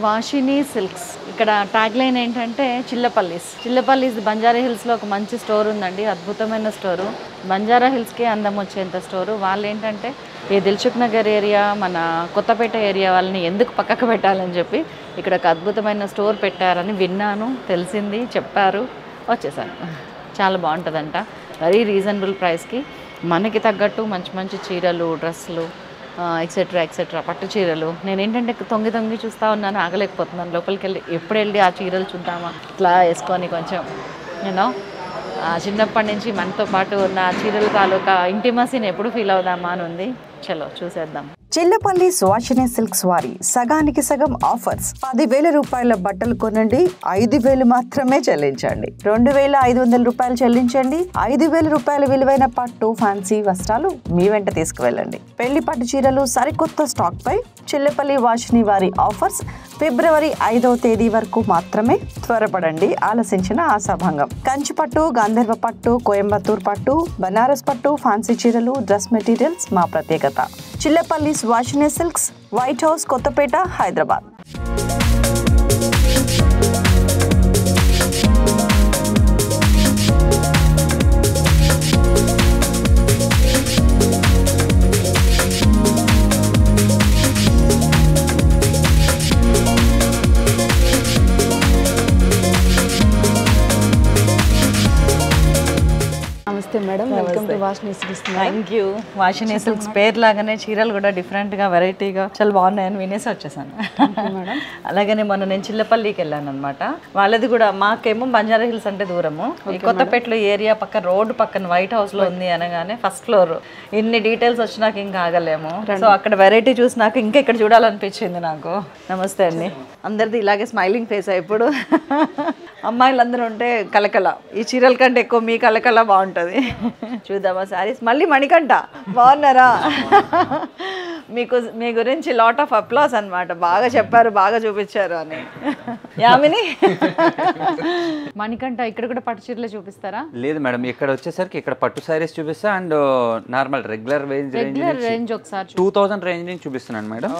వాషిని silks. ఇక్కడ tag line ఏంటంటే చిల్లపల్లీస్ బంజారా హిల్స్లో ఒక మంచి స్టోర్ ఉందండి, అద్భుతమైన స్టోరు. బంజారా హిల్స్కి అందం వచ్చేంత స్టోరు. వాళ్ళు ఏంటంటే ఈ దిల్సుఖ్ నగర్ ఏరియా, మన కొత్తపేట ఏరియా వాళ్ళని ఎందుకు పక్కకు పెట్టాలని చెప్పి ఇక్కడ ఒక అద్భుతమైన స్టోర్ పెట్టారని విన్నాను, తెలిసింది, చెప్పారు, వచ్చేసాను. చాలా బాగుంటుందంట, వెరీ రీజనబుల్ ప్రైస్కి. మనకి తగ్గట్టు మంచి మంచి చీరలు, డ్రెస్సులు, ఎక్సెట్రా పట్టు చీరలు. నేను ఏంటంటే తొంగి చూస్తూ ఉన్నాను, ఆగలేకపోతున్నాను. లోపలికి ఎప్పుడు వెళ్ళి ఆ చీరలు చూద్దామా, ఇట్లా వేసుకొని కొంచెం నేను చిన్నప్పటి నుంచి మనతో పాటు ఉన్న చీరల తాలూకా ఇంటిమసీని ఎప్పుడు ఫీల్ అవుదామా అని ఉంది. చలో చూసేద్దాం. చిల్లపల్లి వాషిని సిల్క్స్ వారి సగానికి సగం ఆఫర్స్. 10,000 రూపాయల బట్టలు కొనండి, 5,000 మాత్రమే చెల్లించండి. 2,500 రూపాయలు చెల్లించండి, 5,000 రూపాయల విలువైన పట్టు ఫ్యాన్సీ వస్త్రాలు మీ వెంట తీసుకువెళ్ళండి. పెళ్లి పట్టు చీరలు సరికొత్త స్టాక్ పై చిల్లపల్లి వాషిని వారి ఆఫర్స్ ఫిబ్రవరి 5వ తేదీ వరకు మాత్రమే. త్వరపడండి, ఆలసించిన ఆశాభంగం. కంచి పట్టు, గాంధర్వ పట్టు, కోయంబత్తూర్ పట్టు, బనారస్ పట్టు, ఫ్యాన్సీ చీరలు, డ్రెస్ మెటీరియల్స్ మా ప్రత్యేకత. Chillapalli Vashini silks, white house, Kothapeta, Hyderabad. నమస్తే madam, welcome to Vashini silks. Thank you. Vashini silks పేరు లాగానే చీరలు కూడా డిఫరెంట్గా, వెరైటీగా చాలా బాగున్నాయని వినేసి వచ్చేసాను మేడం. అలాగనే మొన్న నేను చిల్లపల్లికి వెళ్ళాను అనమాట. వాళ్ళది కూడా మాకేమో బంజారా హిల్స్ అంటే దూరము. ఈ కొత్తపేటలో ఏరియా పక్క రోడ్డు పక్కన వైట్ హౌస్ లో ఉంది అనగానే ఫస్ట్ ఫ్లోర్. ఇన్ని డీటెయిల్స్ వచ్చినాక ఇంకా ఆగలేము. సో అక్కడ వెరైటీ చూసినాక ఇంకా ఇక్కడ చూడాలనిపించింది నాకు. నమస్తే అండి. అందరిది ఇలాగే స్మైలింగ్ ఫేస్. ఇప్పుడు అమ్మాయిలందరూ ఉంటే కలకల, ఈ చీరల కంటే ఎక్కువ మీ కలకల బాగుంటుంది. చూద్దామా శారీస్? మళ్ళీ మణికంఠ బాగున్నారా? మీకు మీ గురించి లాట్ ఆఫ్ అప్లాస్ అనమాట. బాగా చెప్పారు, బాగా చూపించారు అని. యామిని మణికంఠ ఇక్కడ కూడా పట్టు చీరలే చూపిస్తారా? లేదు మేడం, ఇక్కడ వచ్చేసరికి ఇక్కడ పట్టు సారీస్ చూపిస్తా అండ్ నార్మల్ రెగ్యులర్ రేంజ్ ఒకసారి 2000 రేంజ్ నుంచి చూపిస్తున్నాను మేడం.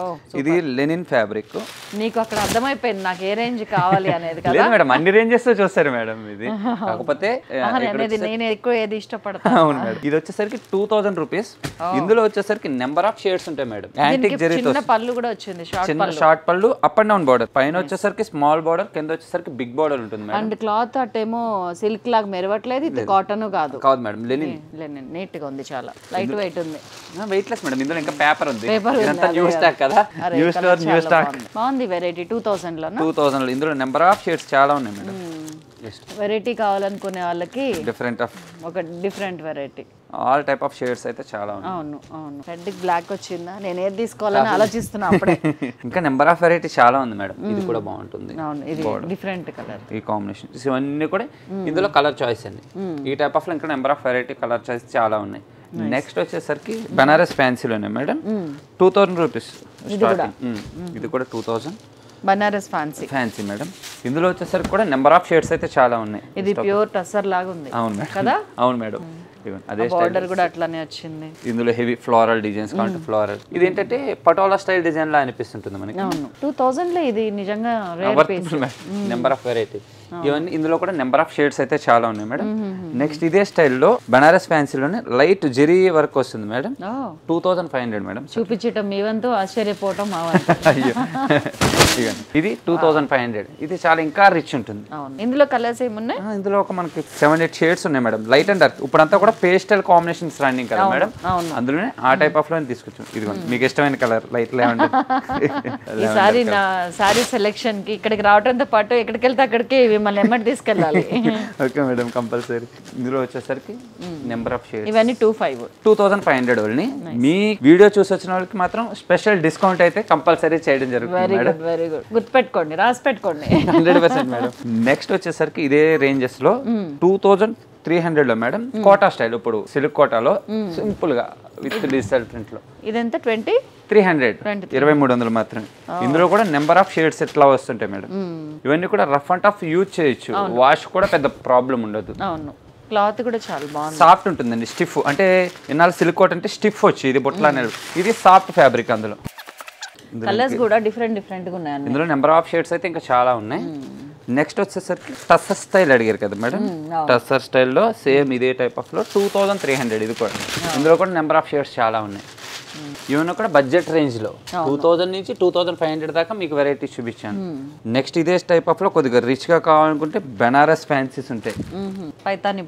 ఇది లెనిన్ ఫ్యాబ్రిక్. నీకు అక్కడ అర్థమైపోయింది నాకు ఏ రేంజ్ కావాలి అనేది కదా. లేదు మేడం, అన్ని రేంజెస్ తో చూస్తారు మేడం. ఇది కాకపోతే నేను ఎక్కువ ఏది ఇష్టపడతాను. అవును మేడం. ఇది వచ్చేసరికి 2000 రూపీస్. ఇందులో వచ్చేసరికి నెంబర్ ఆఫ్ షేడ్స్ ఉంటాయి మేడం. యాంటిక్ జరీతో చిన్న పళ్ళు కూడా వచ్చింది, షార్ట్ పళ్ళు, అప్ అండ్ డౌన్ బార్డర్. పైన వచ్చేసరికి స్మాల్ బార్డర్, కింద వచ్చేసరికి బిగ్ బార్డర్ ఉంటుంది మేడం. అండ్ క్లాత్ అటేమో సిల్క్ లాగా మెరవట్లేదు, ఇది కాటన్ కాదు మేడం, లెనిన్. నీట్ గా ఉంది, చాలా లైట్ వెయిట్ ఉంది. Weight less madam. ఇందులో ఇంకా పేపర్ ఉంది. ఇదంతా న్యూ స్టాక్ కదా, న్యూ స్టాక్. బాగుంది వెరైటీ. 2000 లో 2000 లో ఇందులో నెంబర్ ఆఫ్ షేడ్స్ చాలా ఉన్నాయి మేడం. వెరైటీ కావాలనుకునే వాళ్ళకి different variety, all type of shades అయితే చాలా ఉన్నాయి. అవును. రెడ్ బ్లాక్ వచ్చిందా, నేను ఏది తీసుకోవాలని ఆలోచిస్తున్నా అప్పుడే. ఇంకా నెంబర్ ఆఫ్ వెరైటీ చాలా ఉంది మేడం. ఇది కూడా బాగుంటుంది. అవును, ఇది డిఫరెంట్ కలర్, ఈ కాంబినేషన్ ఇవన్నీ కూడా ఇందులో కలర్ చాయిస్ అండి. ఈ టైప్ ఆఫ్ లో ఇంకా number of variety colour choice చాలా ఉన్నాయి. నెక్స్ట్ వచ్చేసరికి బనారస్ ఫ్యాన్సీలోనే మేడం 2000 రూపీస్ స్టార్టింగ్. ఇది కూడా 2000 బనారస్ ఫ్యాన్సీ మేడం. ఇందులో వచ్చేసరికి కూడా నెంబర్ ఆఫ్ షేడ్స్ అయితే చాలా ఉన్నాయి. ఇది ప్యూర్ టస్సర్ లాగా ఉంది. అవును మేడం కదా. అవును మేడం. అదే బార్డర్ కూడా అట్లానే వచ్చింది. ఇందులో హెవీ ఫ్లోరల్ డిజైన్స్ కావాలి. ఫ్లోరల్ ఇది ఏంటంటే పటోలా స్టైల్ డిజైన్ లా అనిపిస్తుంటుంది మనకి. అవును, 2000 లో ఇది నిజంగా నెంబర్ ఆఫ్ వెరైటీ. ఇవన్నీ ఇందులో కూడా నెంబర్ ఆఫ్ షేడ్స్ అయితే చాలా ఉన్నాయి మేడం. నెక్స్ట్ ఇదే స్టైల్లో బనారస్ ఫ్యాన్సీలోనే లైట్ జెరీ వర్క్ వస్తుంది మేడం. 2500 మేడం. చూపించటం మీ వంతు, ఆశ్చర్యపోవటం మా వంతు. అయ్యో, ఇది 2500. ఇది చాలా ఇంకా రిచ్ ఉంటుంది. ఇందులో కలర్స్ ఏమున్నాయి? ఇందులో ఒక మనకి 7-8 షేడ్స్ ఉన్నాయి మేడం. Light and dark. ఇప్పుడంతా కూడా పేస్టల్ కాంబినేషన్స్ రన్నింగ్ కదా మేడం. అందులోనే ఆ టైప్ ఆఫ్ లో తీసుకొచ్చాం. ఇదిగోండి మీకు ఇష్టమైన కలర్ లైట్ లెవెండర్. ఈసారి నా సారీ సెలెక్షన్ కి ఇక్కడికి రావడంతో పాటు ఎక్కడికి వెళ్తే అక్కడికి మిమ్మల్ని ఎమ్మటి తీసుకెళ్ళాలి. Okay madam, compulsory. ఇందులో వచ్చేసరికి నెంబర్ ఆఫ్ షేడ్స్. ఇవన్నీ 2500 వాళ్ళని. మీ వీడియో చూసి వచ్చిన వాళ్ళకి మాత్రం స్పెషల్ డిస్కౌంట్ అయితే కంపల్సరీ చేయడం జరుగుతుంది మేడం. వెరీ గుడ్, గుర్తుపెట్టుకోండి, రాసి పెట్టుకోండి. 100% మేడం. నెక్స్ట్ వచ్చేసరికి ఇదే రేంజెస్ లో 2300 లో మేడం, కోటా స్టైల్. ఇప్పుడు సిల్క్ కోటాలో సింపుల్ గా విత్ డిజిటల్ ప్రింట్ లో. ఇదంతా 2300 మాత్రమే. ఇందులో కూడా నెంబర్ ఆఫ్ షేడ్స్ ఎట్లా వస్తుంటాయి మేడం. ఇవన్నీ కూడా రఫ్ అండ్ టఫ్ యూజ్ చేయొచ్చు. వాష్ కూడా పెద్ద ప్రాబ్లం ఉండదు. అవును, క్లాత్ కూడా చాలా బాగుంది, సాఫ్ట్ ఉంటుందండి. స్టిఫ్ అంటే ఇన్నాళ్ళు సిల్క్ కోట్ అంటే స్టిఫ్ వచ్చి ఇది బొట్లా అనేది, ఇది సాఫ్ట్ ఫ్యాబ్రిక్. అందులో కలర్స్ కూడా డిఫరెంట్ గా ఉన్నాయి ఇందులో నెంబర్ ఆఫ్ షేడ్స్ అయితే ఇంకా చాలా ఉన్నాయి. నెక్స్ట్ వచ్చేసరికి టస్సర్ స్టైల్ అడిగారు కదా మేడం, టస్సర్ స్టైల్లో సేమ్ ఇదే టైప్ ఆఫ్ లో 2300 ఇది కూడా. ఇందులో కూడా నెంబర్ ఆఫ్ షేడ్స్ చాలా ఉన్నాయి. ఇవన్నీ కూడా బడ్జెట్ రేంజ్ లో 2000 నుంచి 2500 దాకా మీకు వెరైటీస్ చూపించాను. నెక్స్ట్ ఇదే టైప్ ఆఫ్ లో కొద్దిగా రిచ్ గా కావాలనుకుంటే బెనారస్ ఫ్యాన్సీస్ ఉంటాయి, పైతానీ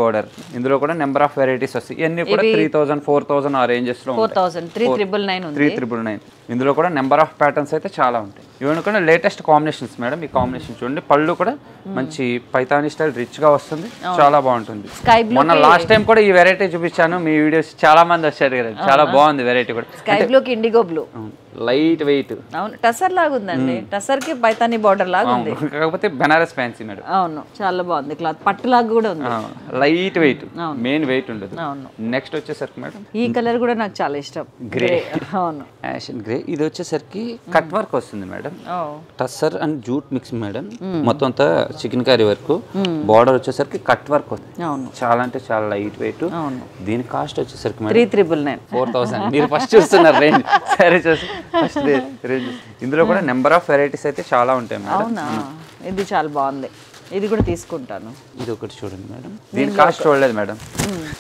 బోర్డర్. ఇందులో కూడా నెంబర్ ఆఫ్ వెరైటీస్ వస్తాయి. ఇవన్నీ కూడా 3000 4000 ఆ రేంజెస్ లో 3999. ఇందులో కూడా నెంబర్ ఆఫ్ ప్యాటర్న్స్ అయితే చాలా ఉంటాయి. ఇవన్నీ కూడా లేటెస్ట్ కాంబినేషన్స్ మేడం. ఈ కాంబినేషన్ చూడండి, పళ్ళు కూడా మంచి పైతానీ స్టైల్ రిచ్ గా వస్తుంది, చాలా బాగుంటుంది. మొన్న లాస్ట్ టైం కూడా ఈ వెరైటీ చూపించాను, మీ వీడియోస్ చాలా మంది వచ్చారు కదా, చాలా బాగుంది వెరైటీ కూడా. స్కై బ్లూ కి ఇండిగో బ్లూ, లైట్ వెయిట్. అవును, టసర్ లాగా ఉందండి. టసర్ కి పైతానీ బార్డర్ లాగా ఉంది, కాకపోతే బెనారస్ ఫ్యాన్సీ మేడం. అవును, చాలా బాగుంది. క్లాత్ పట్టు లాగా కూడా ఉంది, లైట్ వెయిట్, మెయిన్ వెయిట్ ఉండదు. అవును. నెక్స్ట్ వచ్చేసరికి మేడం ఈ కలర్ కూడా నాకు చాలా ఇష్టం, గ్రే. అవును, యాషన్ గ్రే. ఇది వచ్చేసరికి కట్ వర్క్ వస్తుంది madam, tussar and jute mix madam. మొత్తం అంతా చికెన్ కర్రీ వర్క్, బార్డర్ వచ్చేసరికి కట్ వర్క్ వస్తుంది. అవును, చాలా అంటే చాలా లైట్ వెయిట్. అవును. దీని కాస్ట్ వచ్చేసరికి 3999, 4000. మీరు ఫస్ట్ చూస్తున్నారు రేంజ్, సరే చూసి ఫస్ట్ రేంజ్. ఇందులో కూడా నెంబర్ ఆఫ్ వెరైటీస్ అయితే చాలా ఉంటాయి మేడం. అవునా, ఇది చాలా బాగుంది, ఇది కూడా తీసుకుంటాను. ఇది ఒకటి చూడండి మేడం, దీని కాస్ట్ చూడలేదు మేడం,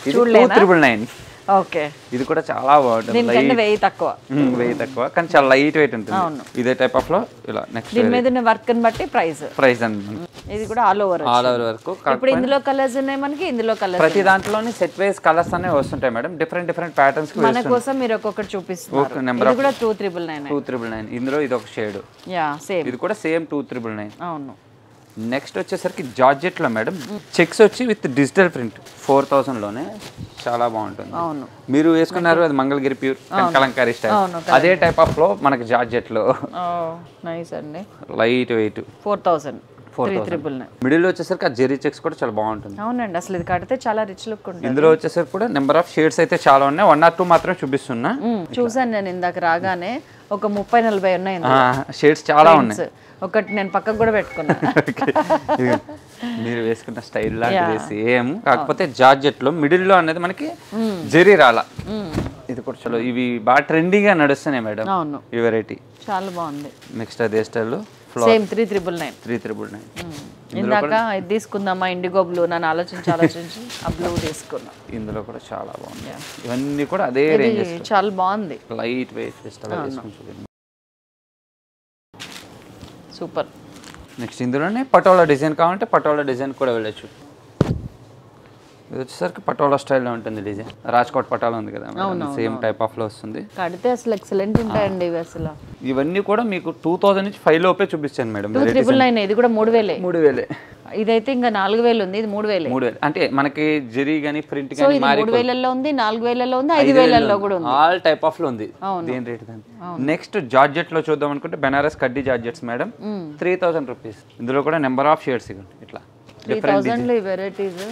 ఇది 2999. ఓకే, ఇది కూడా చాలా బాగుంటుంది, దీనికంటే 1000 తక్కువ, 1000 తక్కువ, కానీ చాలా లైట్ వెయిట్ ఉంటుంది. ఇదే టైప్ ఆఫ్ లో ఇలా. నెక్స్ట్ దీని మీద ఉన్న వర్క్ ని బట్టి ప్రైస్ అండి. ఇది కూడా ఆల్ ఓవర్ వర్క్. ఇప్పుడు ఇందులో కలర్స్ ఉన్నాయి మనకి, ఇందులో కలర్స్ ప్రతి దాంట్లోనే సెట్ వైస్ కలర్స్ అనేవి వస్తుంటాయి మేడం, డిఫరెంట్ ప్యాటర్న్స్. మన కోసం మీరు ఒక్కొక్కటి చూపిస్తున్నారు. ఇది కూడా 2999. ఇందులో ఇది ఒక షేడ్, యా సేమ్, ఇది కూడా సేమ్ 2999. అవును. నెక్స్ట్ వచ్చేసరికి జార్జెట్ లో మేడం, చెక్స్ వచ్చి విత్ డిజిటల్ ప్రింట్ 4000 లోనే చాలా బాగుంటుంది. అవును, మీరు వేసుకున్నారు అది మంగళగిరి ప్యూర్ కలంకారీ స్టైల్, అదే టైప్ ఆఫ్ లో మనకి జార్జెట్ లో. నైస్ అండి, లైట్ వెయిట్, 4000. మిడిల్ వచ్చేసరికి ఆ జెరీ చెక్స్ కూడా చాలా బాగుంటుంది. అవునండి, అసలు ఇది కడితే చాలా రిచ్ లుక్ ఉంటుంది. ఇందులో వచ్చేసరికి కూడా నెంబర్ ఆఫ్ షేడ్స్ అయితే చాలా ఉన్నాయి, 1 or 2 మాత్రం చూపిస్తున్నా. చూసాను నేను ఇందాక రాగానే, ఒక 30-40 ఉన్నాయి షేడ్స్ చాలా ఉన్నాయి. ఒకటి నేను పక్కకు కూడా పెట్టుకున్నా. మీరు వేసుకున్న స్టైల్ లాంటిది సేమ్, కాకపోతే జార్జెట్ లో మిడిల్ లో అనేది మనకి జెరీ రాలా. ఇది కూడా చలో, ఇవి బాగా ట్రెండీగా నడుస్తున్నాయి మేడం. అవును, ఈ వెరైటీ చాలా బాగుంది. నెక్స్ట్ అదే స్టైల్లో సేమ్ 3999. ఇందాక ఇది తీసుకుందామా ఇండిగో బ్లూ, నన్ను ఆలోచించి ఆ బ్లూ తీసుకున్నా. ఇందులో కూడా చాలా బాగుంది. ఇవన్నీ కూడా అదే రేంజ్, చాలా బాగుంది, లైట్ వెయిట్. సూపర్. నెక్స్ట్ ఇందులోనే పటోలా డిజైన్ కావాలంటే పటోలా డిజైన్ కూడా వెళ్ళచ్చు. ఇది వచ్చేసరికి పటోలా స్టైల్లో ఉంటుంది డిజైన్, రాజ్కోట్ పటోలా ఉంది కదా, సేమ్ టైప్ ఆఫ్ లో వస్తుంది. కడితే అసలు ఎక్సలెంట్ ఉంటాయండి ఇవి అసలు. ఇవన్నీ కూడా మీకు 2000 నుంచి 5 లోపే చూపించాను మేడం. 2999. ఇది కూడా 3000. 3000. ఇదైతే ఇంకా 4000 ఉంది, ఇది 3000. అంటే మనకి జెరీ గానీ ప్రింట్ గానీ 3000లో ఉంది, 4000లో ఉంది, 5000లో కూడా ఉంది, ఆల్ టైప్ ఆఫ్ లో ఉంది. దేని రేట్ దాని. నెక్స్ట్ జార్జెట్ లో చూద్దాం అనుకుంటే బెనారస్ కడ్డీ జార్జెట్స్ మేడం, 3000 రూపీస్. ఇందులో కూడా నెంబర్ ఆఫ్ షేడ్స్ ఇట్లా 3000 వెరైటీస్.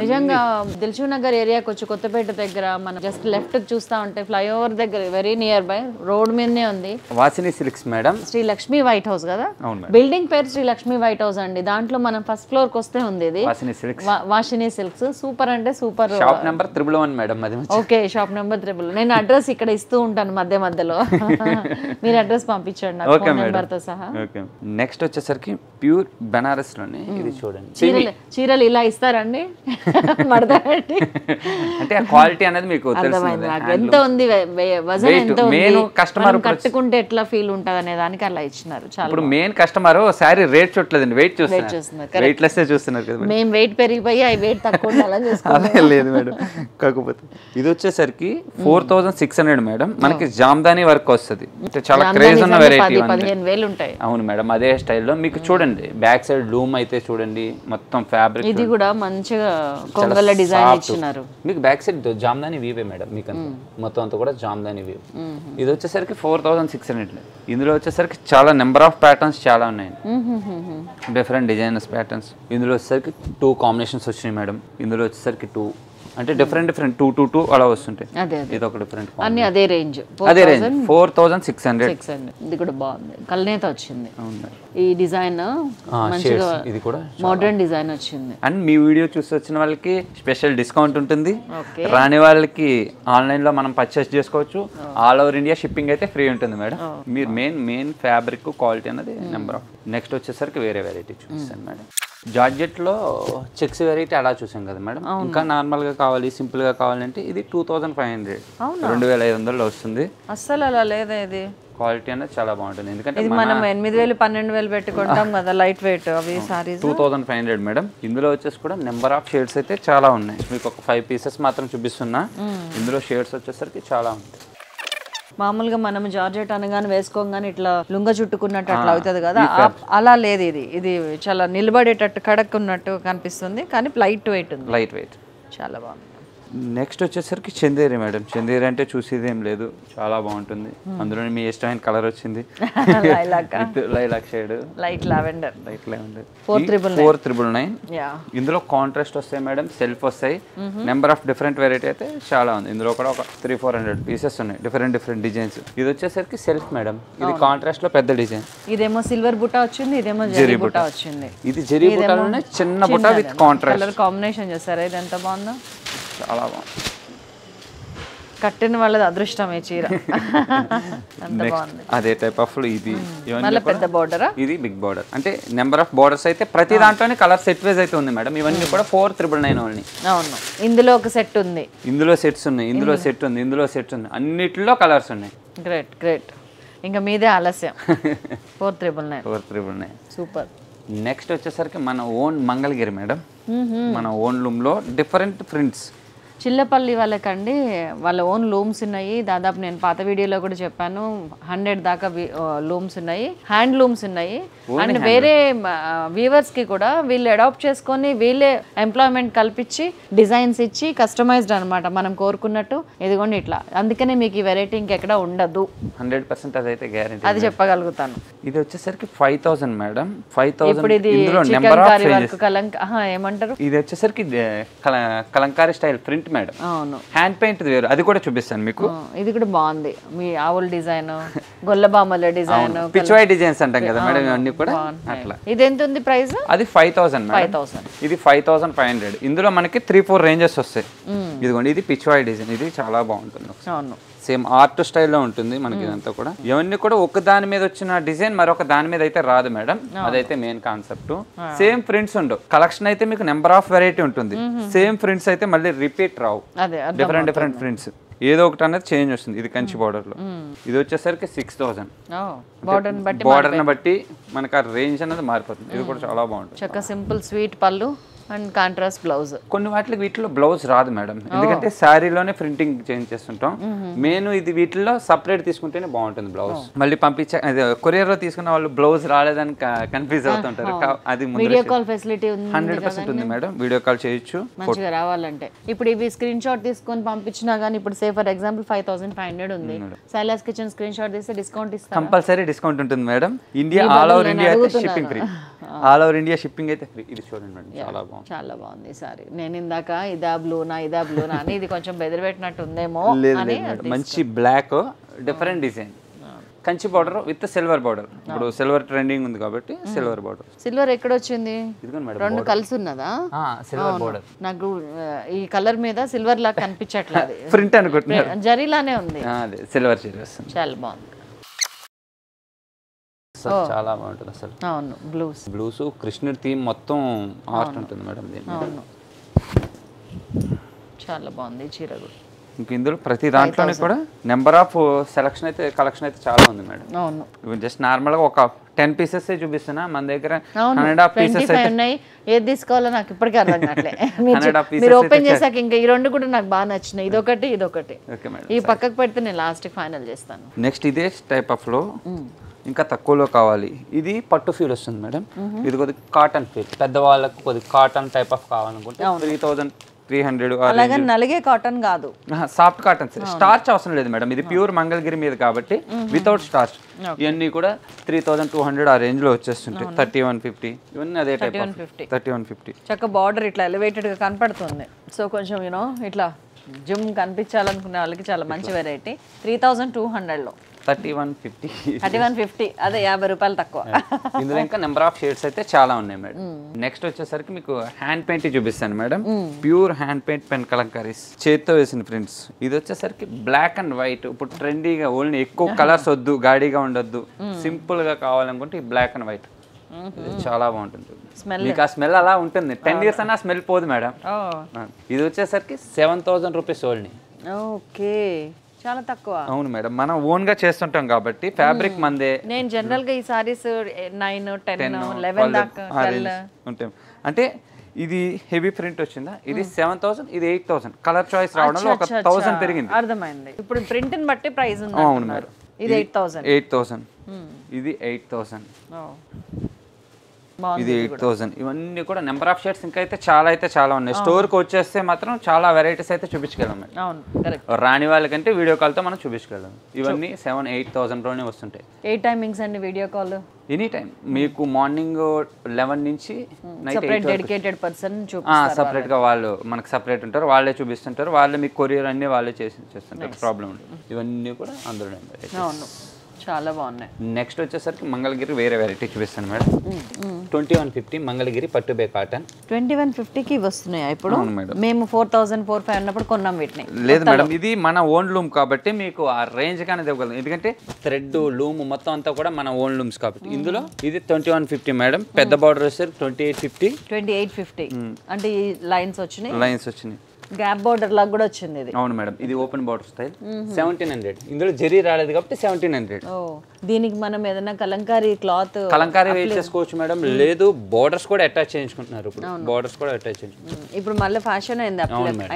నిజంగా దిల్సుఖ్ నగర్ ఏరియాకి వచ్చి కొత్తపేట దగ్గర మనం జస్ట్ లెఫ్ట్ చూస్తా ఉంటే ఫ్లైఓవర్ దగ్గర వెరీ నియర్ బై రోడ్ మీదనే ఉంది Vasini silks madam, Sri Lakshmi white house కదా. బిల్డింగ్ పేరు శ్రీ లక్ష్మీ వైట్ హౌస్ అండి. దాంట్లో మనం ఫస్ట్ ఫ్లోర్ కి వస్తే ఉంది ఇది వాసిని సిల్క్స్. సూపర్ అంటే super. Shop number 111 madam. Okay, shop number 111. నేను అడ్రస్ ఇక్కడ ఇస్తూ ఉంటాను మధ్యలో, మీరు అడ్రస్ పంపించండి నాకు ఫోన్ నెంబర్ తో సహా. నెక్స్ట్ వచ్చేసరికి ప్యూర్ బెనారస్ లోనే ఇది చూడండి. చీరలు ఇలా ఇస్తారండి మడతపెట్టి, అంటే ఆ క్వాలిటీ అనేది మీకు అర్థమైంది. ఎంత ఉంది వజన్, ఎంత ఉంది, కస్టమర్ కట్టుకుంటే ఎట్లా ఫీల్ ఉంటది అనే దానికి అలా ఇచ్చినారు. ఇప్పుడు మెయిన్ కస్టమర్ సారీ రేట్ చూడలేదండి, వెయిట్ చూస్తున్నారు. వెయిట్ లెస్ చూస్తున్నారు కదా. మేము వెయిట్ పెరిగిపోయి అవి వెయిట్ తక్కువ ఉండాలని చూసుకుంటాం. లేదు మేడం, కాకపోతే ఇది వచ్చేసరికి 4600 మేడం. మనకి జామ్దాని వర్క్ వస్తుంది, చాలా క్రేజ్ ఉన్న వెరైటీ. 15,000 ఉంటాయి. అవును మేడం, అదే స్టైల్లో మీకు చూడండి. బ్యాక్ సైడ్ లూమ్ అయితే చూడండి, మొత్తం ఫ్యాబ్రిక్. ఇది కూడా మంచిగా కొంగల డిజైన్ ఇచ్చినారు. మీకు బ్యాక్ సైడ్ జామ్దాని వీవే మేడం, మీకు మొత్తం అంతా కూడా జామ్దాని వీవ్. ఇది వచ్చేసరికి 4600. ఇందులో వచ్చేసరికి చాలా నెంబర్ ఆఫ్ ప్యాటర్న్స్ చాలా ఉన్నాయి, డిఫరెంట్ డిజైనర్స్ ప్యాటర్న్స్. ఇందులో వచ్చేసరికి 2 కాంబినేషన్స్ వచ్చినాయి మేడం. ఇందులో వచ్చేసరికి 2 అంటే డిఫరెంట్ 222 అలా వస్తుంటాయి. అదే ఇది ఒక డిఫరెంట్ అన్ని అదే రేంజ్. అదే రేంజ్ 4600. ఇది కూడా బాగుంది, కల్నేత వచ్చింది. అవును. ఈ డిజైన్ మంచిగా ఇది కూడా మోడర్న్ డిజైన్ వచ్చింది. అండ్ మీ వీడియో చూసి వచ్చిన వాళ్ళకి స్పెషల్ డిస్కౌంట్ ఉంటుంది. ఓకే. రాని వాళ్ళకి ఆన్లైన్ లో మనం పర్చేస్ చేసుకోవచ్చు. ఆల్ ఓవర్ ఇండియా షిప్పింగ్ అయితే ఫ్రీ ఉంటుంది మేడం. మీరు మెయిన్ ఫ్యాబ్రిక్ క్వాలిటీ అనేది నెంబర్ ఆఫ్. నెక్స్ట్ వచ్చేసరికి వేరే వెరైటీ చూపిస్తాను మేడం. జార్జెట్ లో చెక్స్ వెరైటీ అలా చూసాం కదా మేడం. ఇంకా నార్మల్ గా కావాలి, సింపుల్ గా కావాలంటే ఇది 2500, 2500 వస్తుంది. అస్సలు అలా లేదా, ఇది క్వాలిటీ అనేది చాలా బాగుంటుంది. ఎందుకంటే ఇది మనం 8000 12,000 పెట్టుకుంటాం కదా లైట్ వెయిట్ అవి సారీస్. 2500 మేడం. ఇందులో వచ్చేసి కూడా నెంబర్ ఆఫ్ షేడ్స్ అయితే చాలా ఉన్నాయి. మీకు ఒక 5 పీసెస్ మాత్రం చూపిస్తున్నా. ఇందులో షేడ్స్ వచ్చేసరికి చాలా ఉంటాయి. మామూలుగా మనం జార్జెట్ అనగానే వేసుకోగానే ఇట్లా లుంగ చుట్టుకున్నట్టు అట్లా అవుతుంది కదా, అలా లేదు. ఇది చాలా నిలబడేటట్టు కడక్ ఉన్నట్టు కనిపిస్తుంది, కానీ లైట్ వెయిట్ ఉంది. లైట్ వెయిట్ చాలా బాగుంది. నెక్స్ట్ వచ్చేసరికి చందేరి మేడం. చందేరి అంటే చూసేది ఏం లేదు, చాలా బాగుంటుంది. అందులో మీ ఇష్టమైన కలర్ వచ్చింది, లైలాక్ షేడ్, లైట్ లావెండర్. 4999. ఇందులో కాంట్రాస్ట్ వస్తాయి మేడం, సెల్ఫ్ వస్తాయి. నెంబర్ ఆఫ్ డిఫరెంట్ వెరైటీ అయితే చాలా ఉంది. ఇందులో కూడా ఒక 300-400 పీసెస్ ఉన్నాయి, డిఫరెంట్ డిజైన్స్. ఇది వచ్చేసరికి సెల్ఫ్ మేడం. ఇది కాంట్రాస్ట్ లో పెద్ద డిజైన్. ఇదేమో సిల్వర్ బుట్ట వచ్చింది, ఇదేమో జరీ బుట్ట వచ్చింది. ఇది జరీ బుట్టలోనే చిన్న బుట్ట విత్ కాంట్రాస్ట్ కలర్ కాంబినేషన్ చేస్తారా? ఇది ఎంత బాగుందో, చాలా బాగుంది. కట్టిన వాళ్ళది అదృష్టమే చీర. అంత బాగుంది. అదే టైప్ ఆఫ్ ఇది పెద్ద బోర్డరా? ఇది బిగ్ బోర్డర్. అంటే నెంబర్ ఆఫ్ బోర్డర్స్ అయితే ప్రతి దాంట్లోనే కలర్ సెట్ వైజ్ అయితే ఉంది మేడం. ఇవన్నీ కూడా 4999 ఓన్లీ. అవును. ఇందులో ఒక సెట్ ఉంది, ఇందులో సెట్స్ ఉన్నాయి, ఇందులో సెట్ ఉంది, ఇందులో సెట్ ఉంది, అన్నిటిలో కలర్స్ ఉన్నాయి. గ్రేట్. ఇంకా మీదే ఆలస్యం. 4999. సూపర్. నెక్స్ట్ వచ్చేసరికి మన ఓన్ మంగళగిరి మేడం. మన ఓన్ లూమ్ లో డిఫరెంట్ ప్రింట్స్. చిల్లపల్లి వాళ్ళకండి వాళ్ళ ఓన్ లూమ్స్ ఉన్నాయి. దాదాపు నేను పాత వీడియోలో కూడా చెప్పాను, 100 దాకా లూమ్స్ ఉన్నాయి, హ్యాండ్ లూమ్స్ ఉన్నాయి. అండ్ వేరే వీవర్స్ కి కూడా వీళ్ళు అడాప్ట్ చేసుకొని వీళ్ళే ఎంప్లాయ్మెంట్ కల్పించి డిజైన్స్ ఇచ్చి కస్టమైజ్డ్ అనమాట మనం కోరుకున్నట్టు. ఇదిగోండి ఇట్లా. అందుకనే మీకు ఈ వెరైటీ ఇంకెక్కడ ఉండదు. 100% అదైతే గ్యారెంటీ. అది చెప్పగలుగుతాను. ఇది వచ్చేసరికి 5000 మేడం. 5000. ఇప్పుడు ఇది చికెన్ వర్క్ ఏమంటారు, ఇది వచ్చేసరికి కలంకారీ స్టైల్ ప్రింట్ మేడం. అవును. హ్యాండ్ పెయింట్ వేరు, అది కూడా చూపిస్తాను మీకు. ఇది కూడా బాగుంది. మీ ఆవుల డిజైన్, గొల్లబామల డిజైన్, పిచ్వాయ్ డిజైన్స్ అంటాం కదా మేడం, ఇవన్నీ కూడా అట్లా. ఇది ఎంత ఉంది ప్రైస్? అది 5000 మేడం. 5000. ఇది 5500. ఇందులో మనకి 3-4 రేంజెస్ వస్తాయి. ఇదిగోండి, ఇది పిచ్వాయ్ డిజైన్. ఇది చాలా బాగుంటుంది. అవును. సేమ్ ఆర్ట్ స్టైల్లో ఉంటుంది మనకి ఇదంతా కూడా. ఇవన్నీ కూడా ఒక దాని మీద వచ్చిన డిజైన్ మరొక దాని మీద అయితే రాదు మేడం. అదైతే మెయిన్ కాన్సెప్ట్. సేమ్ ప్రింట్స్ ఉండవు. కలెక్షన్ అయితే మీకు నెంబర్ ఆఫ్ వెరైటీ ఉంటుంది. సేమ్ ప్రింట్స్ అయితే మళ్ళీ రిపీట్ రావు. Different prints. ఏదో ఒకటి అనేది చేంజ్ వస్తుంది. ఇది కంచి బార్డర్ లో. ఇది వచ్చేసరికి 6000. బార్డర్ ని బట్టి మనకి ఆ రేంజ్ అనేది మారిపోతుంది. ఇది కూడా చాలా బాగుంటుంది. చక్కగా సింపుల్ స్వీట్ పళ్ళు అండ్ కాంట్రాస్ట్ బ్లౌజ్. కొన్ని వీటిలో బ్లౌజ్ రాదు మేడం, ఎందుకంటే శారీలోనే ప్రింటింగ్ చేంజ్ చేస్తుంటాం. మెయిన్ ఇది వీటిలో సపరేట్ తీసుకుంటేనే బాగుంటుంది బ్లౌజ్. మళ్ళీ పంపించే కొరియర్ లో తీసుకున్న వాళ్ళు బ్లౌజ్ రాలేదని కన్ఫ్యూజ్ అవుతుంటారు. అది వీడియో కాల్ ఫెసిలిటీ ఉంది, 100% ఉంది మేడం. వీడియో కాల్ చేయొచ్చు మంచిగా రావాలంటే. ఇప్పుడు ఇవి స్క్రీన్ షాట్ తీసుకొని పంపించినా గానీ, ఇప్పుడు సే ఫర్ ఎగ్జాంపుల్ 5500 ఉంది, సైలాస్ కిచెన్ స్క్రీన్ షాట్ తీస్తే డిస్కౌంట్ ఇస్తారు. కంపల్సరీ డిస్కౌంట్ ఉంటుంది madam. India all over India shipping free. All over India shipping అయితే ఫ్రీ. ఇది చూడండి మేడం, చాలా బాగుంది. చాలా బాగుంది సారీ. నేను ఇందాక ఇదా బ్లూనా అని ఇది కొంచెం బెదిరిపెట్టినట్టు ఉందేమో అని. మంచి black different design, Kanchi border with silver border. ఇప్పుడు సిల్వర్ ట్రెండింగ్ ఉంది కాబట్టి సిల్వర్ బార్డర్. సిల్వర్ ఎక్కడ వచ్చింది? రెండు కలిసి ఉన్నదా? Silver border. నాకు ఈ కలర్ మీద సిల్వర్ లాగా కనిపించట్లేదు. ప్రింట్ అనుకుంటున్నా, జరీలానే ఉంది. అదే సిల్వర్ జరీ వస్తుంది. చాలా బాగుంది. చాలా బాగుంటుంది అసలు. అవును. బ్లూస్ కృష్ణుడి థీమ్ మొత్తం ఆర్ట్ ఉంటుంది మేడం దీన్ని. అవును, చాలా బాగుంది చీర కూడా. ఇంక ఇందులో ప్రతి దాంట్లోనే కూడా నెంబర్ ఆఫ్ కలెక్షన్ అయితే చాలా ఉంది మేడం. అవును. జస్ట్ నార్మల్ గా ఒక 10 పీసెస్ చూపిస్తున్నా, మన దగ్గర 100 పీసెస్ ఉన్నాయి. ఏది తీసుకోవాలో నాకు ఇప్పటికీ అర్థం కావట్లే. మీరు ఓపెన్ చేశాక ఇంకా ఈ రెండు కూడా నాకు బాగా నచ్చినాయి. ఇదొకటి ఈ పక్కకు పెడితే నేను లాస్ట్ ఫైనల్ చేస్తాను. నెక్స్ట్ ఇదే టైప్ ఆఫ్ లో ఇంకా తక్కువలో కావాలి. ఇది పట్టు ఫీల్ వస్తుంది మేడం. ఇది కొద్దిగా కాటన్ ఫీల్, పెద్దవాళ్ళకు కొద్దిగా కాటన్ టైప్ ఆఫ్ కావాలనుకుంటే 300 అలాగే నలిగే కాటన్ కాదు, సాఫ్ట్ కాటన్ స్టార్చ్ అవసరం లేదు మేడం, ఇది ప్యూర్ మంగళగిరి మీద కాబట్టి వితౌట్ స్టార్చ్. ఇవన్నీ కూడా 3200 ఆ రేంజ్ లో వచ్చేస్తుంటాయి. 3150 ఇవన్నీ అదే టైప్ 3150. చక్క బార్డర్ ఇట్లా ఎలివేటెడ్ గా కనపడుతుంది. సో కొంచెం యూనో ఇట్లా జిమ్ కనిపించాలనుకునే వాళ్ళకి చాలా మంచి వెరైటీ. 3200లో 3150 అదే 50 రూపాయలు తక్కువ. ఇందులో ఇంకా నెంబర్ ఆఫ్ షేడ్స్ అయితే చాలా ఉన్నాయి మేడం. నెక్స్ట్ వచ్చేసరికి మీకు హ్యాండ్ పెయింట్ చూపిస్తాను madam. Pure hand paint pen kalamkaris, చేత్తో వేసిన ప్రింట్స్. ఇది వచ్చేసరికి బ్లాక్ అండ్ వైట్. ఇప్పుడు ట్రెండీగా ఓన్లీ ఎక్కువ కలర్స్ వద్దు, గాడిగా ఉండొద్దు, సింపుల్ గా కావాలనుకుంటే ఈ బ్లాక్ అండ్ వైట్ చాలా బాగుంటుంది. మీకు ఆ స్మెల్ అలా ఉంటుంది, 10 years అన్నా స్మెల్ పోదు మేడం. ఇది వచ్చేసరికి 7000 రూపీస్ ఓన్లీ. ఓకే, చాలా తక్కువ. అవును మేడం, మనం ఓన్ గా చేస్తుంటాం కాబట్టి ఫ్యాబ్రిక్ మందే. నేను జనరల్ గా ఈ సారీస్ 9, 10, 11 దాకా ఉంటాం. అంటే ఇది హెవీ ప్రింట్ వచ్చిందా, ఇది 7000, ఇది 8000. కలర్ చాయిస్ రావడంలో ఒక 1000 పెరిగింది. అర్థమైంది. ఇప్పుడు ప్రింట్ ని బట్టి ప్రైస్ ఉంది. అవును మేడం, ఇది 8000, ఇది 8000, ఇది 8000. ఇవన్నీ కూడా నెంబర్ ఆఫ్ షేడ్స్ ఇంకా అయితే చాలా ఉన్నాయి. స్టోర్ కి వచ్చేస్తే మాత్రం చాలా వెరైటీస్ అయితే చూపించగలం. అవును, కరెక్ట్. రాని వాళ్ళకంటే వీడియో కాల్ తో మనం చూపించగలం. ఇవన్నీ 7-8,000 లోనే వస్తుంటాయి. ఏ టైమింగ్స్ అండి వీడియో కాల్? ఎనీ టైం మీకు మార్నింగ్ 11 నుంచి నైట్ 8 డెడికేటెడ్ పర్సన్ చూపిస్తారు. సపరేట్ గా వాళ్ళు మనకు సపరేట్ ఉంటారు, వాళ్ళే చూపిస్తుంటారు, వాళ్ళే మీకు కొరియర్ అన్ని వాళ్ళే చేస్తుంటారు, ప్రాబ్లం ఉండదు. ఇవన్నీ కూడా అందులో. అవును, చాలా బాగున్నాయి. నెక్స్ట్ వచ్చేసరికి మంగళగిరి వేరే వెరైటీ చూపిస్తాను మేడం. 2150 మంగళగిరి పట్టుబే కాటన్. 2150కి వస్తున్నాయి ఇప్పుడు. మేము 4000-4500 అన్నప్పుడు కొన్నాం వీటిని. లేదు మేడం, ఇది మన ఓన్ లూమ్ కాబట్టి మీకు ఆ రేంజ్ కానీ ఇవ్వగలం. ఎందుకంటే థ్రెడ్ లూమ్ మొత్తం అంతా కూడా మన ఓన్ లూమ్స్ కాబట్టి. ఇందులో ఇది 2150 మేడం. పెద్ద బార్డర్ వచ్చేసరికి 2850. అంటే ఈ లైన్స్ వచ్చినాయి, గ్యాప్ బార్డర్ లాగా కూడా వచ్చింది ఇది. అవును మేడం, ఇది ఓపెన్ బార్డర్ స్టైల్. 1700. ఇందులో జరీ రాలేదు కాబట్టి 1700. దీనికి మనం ఏదైనా కలంకారీ క్లాత్ వెయిట్ చేసుకోవచ్చు మేడం. లేదు బోర్డర్స్ కూడా అటాచ్ చేయించుకుంటున్నారు ఇప్పుడు. బోర్డర్స్ కూడా అటాచ్ చేయించుకుంటున్నారు. ఇప్పుడు మళ్ళీ ఫ్యాషన్ అయింది.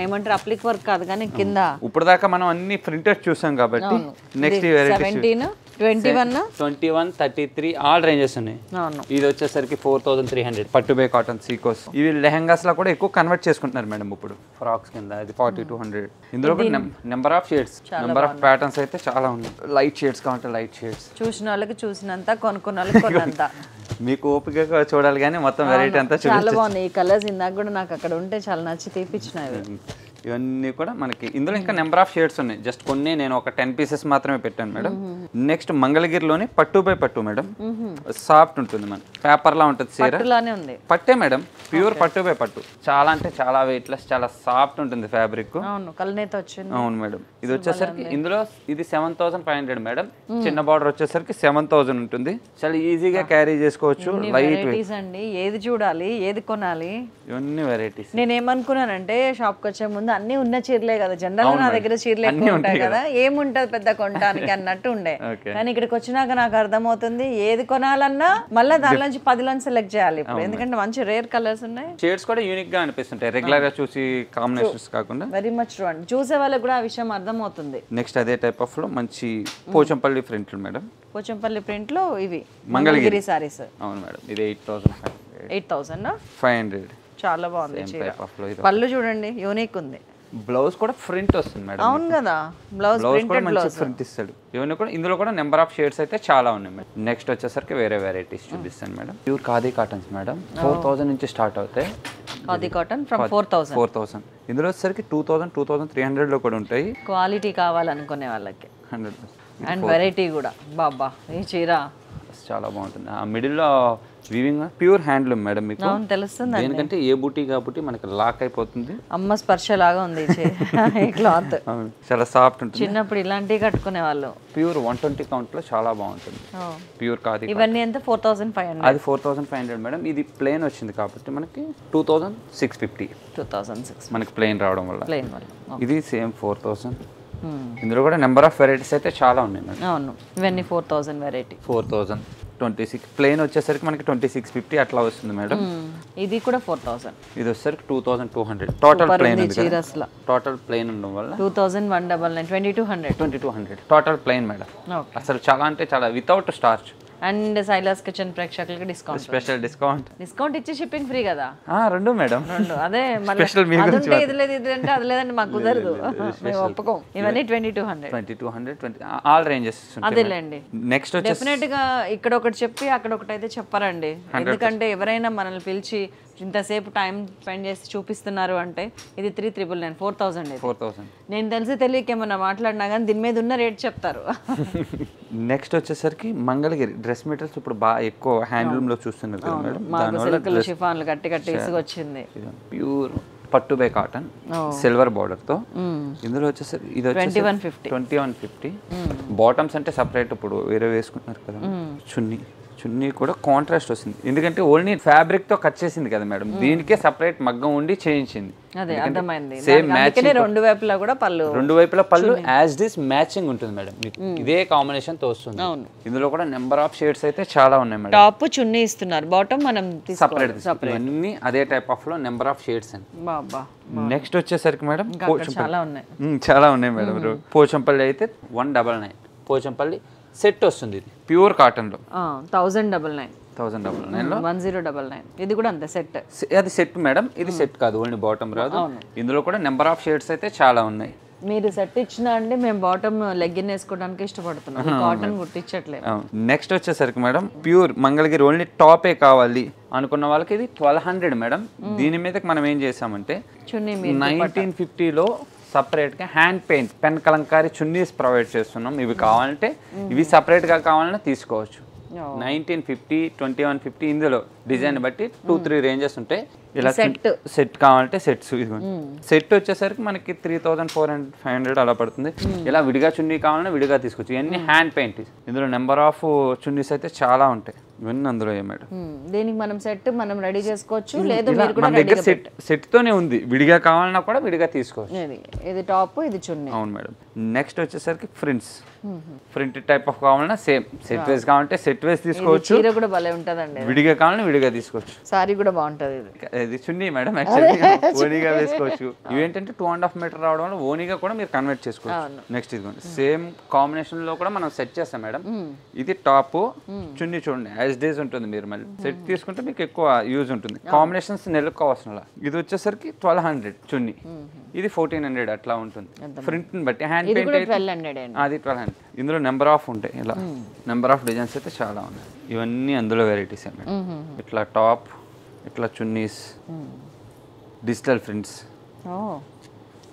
ఏమంటారు, అప్లిక్ వర్క్ కాదు కానీ కింద. ఇప్పుడు దాకా మనం అన్ని ప్రింటెడ్ చూసాం కాబట్టి నెక్స్ట్ 17, 21, 33 ఆల్ రేంజెస్ ఉన్నాయి. ఇది వచ్చేసరికి 4300 పట్టుబే కాటన్ సీకోస్. ఇవి లెహంగాస్ లా కూడా ఎక్కువ కన్వర్ట్ చేసుకుంటున్నారు మేడం ఇప్పుడు, ఫ్రాక్స్ కింద. ఇది 4200. ఇందులో number of shades, number of patterns అయితే చాలా ఉన్నాయి. లైట్ షేడ్స్ కావాలంటే లైట్ షేడ్స్. చూసిన వాళ్ళకి చూసినంత, కొనుక్కున్న వాళ్ళకి కొన్నంత. మీకు ఓపికగా చూడాలి కానీ మొత్తం వెరైటీ అంతా చాలా బాగున్నాయి. ఈ కలర్స్ ఇందాక కూడా నాకు అక్కడ ఉంటే చాలా నచ్చి తీపిచ్చినవి. ఇవన్నీ కూడా మనకి ఇందులో ఇంకా నెంబర్ ఆఫ్ షేడ్స్ ఉన్నాయి. జస్ట్ కొన్ని నేను ఒక 10 pieces మాత్రమే పెట్టాను మేడం. నెక్స్ట్ మంగళగిరిలోని పట్టు బై పట్టు మేడం. సాఫ్ట్ ఉంటుంది, మన పేపర్ లా ఉంటుంది. చీర పట్టే మేడం, ప్యూర్ పట్టు బై పట్టు. చాలా అంటే చాలా వెయిట్ లెస్, చాలా సాఫ్ట్ ఉంటుంది ఫ్యాబ్రిక్. అవును మేడం. ఇది వచ్చేసరికి ఇందులో ఇది 7500 మేడం. చిన్న బార్డర్ వచ్చేసరికి 7000 ఉంటుంది. చాలా ఈజీగా క్యారీ చేసుకోవచ్చు. లైట్ వెయిట్ అండి. ఏది చూడాలి, ఏది కొనాలి, ఇవన్నీ వెరైటీస్. నేనేమనుకున్నానంటే షాప్ కి వచ్చే ముందు అన్ని ఉన్న చీరలే కదా, జనరల్ నా దగ్గర చీరలు ఎక్కువ ఉంటాయి కదా, ఏముంటది పెద్ద కొనడానికి అన్నట్టు ఉండే. కానీ ఇక్కడికి వచ్చినాక నాకు అర్థమవుతుంది ఏది కొనాలన్నా మళ్ళీ దానిలో 10 సెలెక్ట్ చేయాలి ఇప్పుడు. ఎందుకంటే మంచి రేర్ కలర్స్ ఉన్నాయి. షేడ్స్ కూడా యూనిక్ గా అనిపిస్తుంటాయి, రెగ్యులర్ గా చూసి కాంబినేషన్స్ కాకుండా. వెరీ మచ్ చూసే వాళ్ళకి కూడా ఆ విషయం అర్థమవుతుంది. నెక్స్ట్ అదే టైప్ ఆఫ్ లో మంచి పోచంపల్లి ప్రింట్లు మేడం. పోచంపల్లి ప్రింట్ లో ఇవి మంగళగిరి సారీస్. అవును మేడం, ఇది 8500. చాలా బాగుంది. పళ్ళు చూడండి, యూనిక్ ఉంది. బ్లౌజ్ కూడా ప్రింట్ వస్తుంది మేడం. అవును కదా, బ్లౌజ్ కూడా మంచి ప్రింట్ ఇస్తాడు. ఇవన్నీ కూడా ఇందులో కూడా నెంబర్ ఆఫ్ షేడ్స్ అయితే చాలా ఉన్నాయి మేడం. నెక్స్ట్ వచ్చేసరికి వేరే వెరైటీస్ చూపిస్తాను madam. Pure khadi cottons madam. 4000 నుంచి స్టార్ట్ అవుతాయి. Khadi cotton from 4000. ఇందులో వచ్చేసరికి 2300 లో కూడా ఉంటాయి. క్వాలిటీ కావాలనుకునే వాళ్ళకి 100%. అండ్ వెరైటీ కూడా బాబా. ఈ చీర చాలా బాగుంటుంది. ఆ మిడిల్ లో వీవింగ్ ప్యూర్ హ్యాండ్లూమ్ మేడం. మీకు తెలుస్తుంది ఎందుకంటే ఏ బూటీ కాబట్టి మనకి లాక్ అయిపోతుంది. అమ్మ స్పర్శ లాగా ఉంది ఈ క్లాత్. చాలా సాఫ్ట్ ఉంటుంది. చిన్నప్పుడు ఇలాంటివి కట్టుకునే వాళ్ళు. ప్యూర్ 120 కౌంట్ లో చాలా బాగుంటుంది. ప్యూర్ కాదు. ఇవన్నీ ఎంత? 4500. అది 4500 మేడం. ఇది ప్లేన్ వచ్చింది కాబట్టి మనకి 2650 మనకి ప్లేన్ రావడం వల్ల. ఇది సేమ్ 4000. ఇందులో కూడా నెంబర్ ఆఫ్ వెరైటీస్ అయితే చాలా ఉన్నాయి మేడం. అవును, ఇవన్నీ 4000 వెరైటీ. 4026 ప్లేన్ వచ్చేసరికి మనకి 2650 అట్లా వస్తుంది మేడం. ఇది కూడా 4000. ఇది వచ్చేసరికి 2200 టోటల్ ప్లేన్. టోటల్ ప్లేన్ ఉండడం వల్ల 2199 2200 టోటల్ ప్లేన్ మేడం. అసలు చాలా అంటే చాలా without starch. And Silas kitchen ప్రేక్షకులకి డిస్కౌంట్ స్పెషల్ డిస్కౌంట్ ఇచ్చి షిప్పింగ్ ఫ్రీ కదా. రెండు మేడం, రెండు అదే స్పెషల్ మీ గురించి అదుంటే ఇది లేదు ఇది అంటే అది లేదండి మాకు కుదరదు, మేము ఒప్పుకోం. ఇవన్నీ 2200 ఆల్ రేంజెస్. అదేలేండి. నెక్స్ట్ వచ్చేసి డెఫినెట్ గా ఇక్కడ ఒకటి చెప్పి అక్కడ ఒకటి అయితే చెప్పరండి. ఎందుకంటే ఎవరైనా మనల్ని పిలిచి ఇంతసేపు టైం స్పెండ్ చేసి చూపిస్తున్నారు అంటే ఇది 3999 4000. నేను తెలిసి తెలియక ఏమన్నా మాట్లాడినా కానీ దీని మీద ఉన్న రేట్ చెప్తారు. నెక్స్ట్ వచ్చేసరికి మంగళగిరి డ్రెస్ మెటీరియల్స్ ఇప్పుడు బాగా ఎక్కువ హ్యాండ్లూమ్ లో చూస్తున్నారు కదా మేడం. మాకు సిల్క్లు షిఫాన్లు గట్టి ఇసుకొచ్చింది. ప్యూర్ పట్టు బై కాటన్ సిల్వర్ బార్డర్ తో. ఇందులో వచ్చేసరికి ఇది 2150. బాటమ్స్ అంటే సపరేట్ ఇప్పుడు వేరే వేసుకుంటున్నారు కదా. చున్నీ కూడా కాంట్రాస్ట్ వస్తుంది, ఎందుకంటే ఓన్లీ ఫ్యాబ్రిక్ తో కట్ చేసింది కదా మేడం, దీనికే సపరేట్ మగ్గం ఉండి చేయించింది. అదే అర్థమైంది. సేమ్ మ్యాచింగ్ రెండు వైపులా కూడా పళ్ళు యాజ్ దిస్ మ్యాచింగ్ ఉంటుంది మేడం. ఇదే కాంబినేషన్ తో వస్తుంది. ఇందులో కూడా నెంబర్ ఆఫ్ షేడ్స్ అయితే చాలా ఉన్నాయి మేడం. టాప్ చున్నీ ఇస్తున్నారు, బాటమ్ మనం సపరేట్ అన్ని అదే టైప్ ఆఫ్ లో నెంబర్ ఆఫ్ షేడ్స్ అండి. నెక్స్ట్ వచ్చేసరికి మేడం చాలా ఉన్నాయి మేడం. పోచంపల్లి అయితే 199. పోచంపల్లి సెట్ వస్తుంది, ఇది ప్యూర్ కాటన్ లో 1099 లో 1099. ఇది కూడా అంతే సెట్. అది సెట్ మేడం, ఇది సెట్ కాదు, ఓన్లీ బాటమ్ రాదు. ఇందులో కూడా నెంబర్ ఆఫ్ షేడ్స్ అయితే చాలా ఉన్నాయి. మీరు సెట్ ఇచ్చినా అండి మేము బాటమ్ లెగ్గిన్ వేసుకోవడానికి ఇష్టపడుతున్నాం, కాటన్ కుట్టించట్లేదు. నెక్స్ట్ వచ్చేసరికి మేడం ప్యూర్ మంగళగిరి ఓన్లీ టాపే కావాలి అనుకున్న వాళ్ళకి ఇది 1200 మేడం. దీని మీద మనం ఏం చేసామంటే 1950లో సపరేట్గా hand paint pen Kalamkari chunnis provide చేస్తున్నాం. ఇవి కావాలంటే ఇవి సపరేట్గా కావాలన్నా తీసుకోవచ్చు. 1950, 2150 ఇందులో డిజైన్ బట్టి 2-3 రేంజెస్ ఉంటాయి. ఇలా సెట్ కావాలంటే సెట్స్. ఇదిగోండి సెట్ వచ్చేసరికి మనకి 3400-500 అలా పడుతుంది. ఇలా విడిగా చున్నీ కావాలన్నా విడిగా తీసుకోవచ్చు. ఇవన్నీ హ్యాండ్ పెయింట్. ఇందులో నెంబర్ ఆఫ్ చున్నీస్ అయితే చాలా ఉంటాయి. ఇవన్నీ అందులో మేడం. దీనికి మనం సెట్ మనం రెడీ చేసుకోవచ్చు, లేదు మీరు కూడా మన దగ్గర సెట్ తోనే ఉంది, విడిగా కావాలన్నా కూడా విడిగా తీసుకోవచ్చు. ఇది టాప్, ఇది చున్నీ. అవును మేడం. నెక్స్ట్ వచ్చేసరికి ప్రింట్ టైప్ ఆఫ్ కావాలన్నా సేమ్ సెట్ వేస్ కావాలంటే సెట్ వేస్ తీసుకోవచ్చు. చీర కూడా భలే ఉంటదండి, విడిగా కావాలన్నా విడిగా తీసుకోవచ్చు. సారీ కూడా బాగుంటది. ఇది చున్నీ మేడం, యాక్చువల్లీ ఓనీగా వేసుకోవచ్చు. ఇవేంటంటే 2.5 మీటర్ రావడం వల్ల ఓనీగా కూడా మీరు కన్వర్ట్ చేసుకోవచ్చు. నెక్స్ట్ ఇదిగోండి సేమ్ కాంబినేషన్ లో కూడా మనం సెట్ చేస్తాం మేడం. ఇది టాప్, చున్నీ చూడండి యాజ్ డేస్ ఉంటుంది. మీరు మళ్ళీ సెట్ తీసుకుంటే మీకు ఎక్కువ యూజ్ ఉంటుంది. కాంబినేషన్స్ నెలకోవాల్సిన. ఇది వచ్చేసరికి 1200 చున్నీ, ఇది 1400 అట్లా ఉంటుంది. ప్రింట్ బట్టి హ్యాండ్ పెయింట్ అయితే అది 1200. ఇందులో నెంబర్ ఆఫ్ ఉంటాయి, ఇలా నెంబర్ ఆఫ్ డిజైన్స్ అయితే చాలా ఉన్నాయి. ఇవన్నీ అందులో వెరైటీస్ మేడం. ఇట్లా టాప్, ఇట్లా చున్నీస్, డిజిటల్ ప్రింట్స్.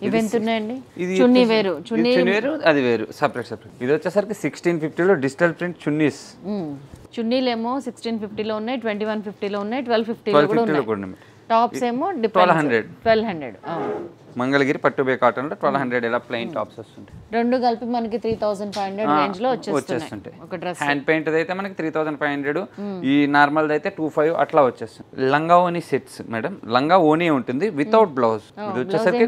ఇవి ఎంత ఉన్నాయండి? ఇది చున్నీ వేరు, చున్నీ వేరు, అది వేరు, సపరేట్. ఇది వచ్చేసరికి 1650లో డిజిటల్ ప్రింట్ చున్నీస్. చున్నీలేమో 1650లో ఉన్నాయి, 2150లో ఉన్నాయి, 1250లో కూడా ఉన్నాయి. టాప్స్ ఏమో 1200. మంగళగిరి పట్టు బై కాటన్ లో 1200 ఇలా ప్లెయిన్ టాప్స్ వస్తుంటాయి. రెండు కలిపి మనకి 3500 రేంజ్ లో వచ్చేస్తుంటాయి. ఒక డ్రెస్ హ్యాండ్ పెయింట్ అయితే మనకి 3500, ఈ నార్మల్ అయితే 25 అట్లా వచ్చేస్తుంది. లంగా ఓనీ సెట్స్ మేడం. లంగా ఓనీ ఉంటుంది వితౌట్ బ్లౌజ్. ఇది వచ్చేసరికి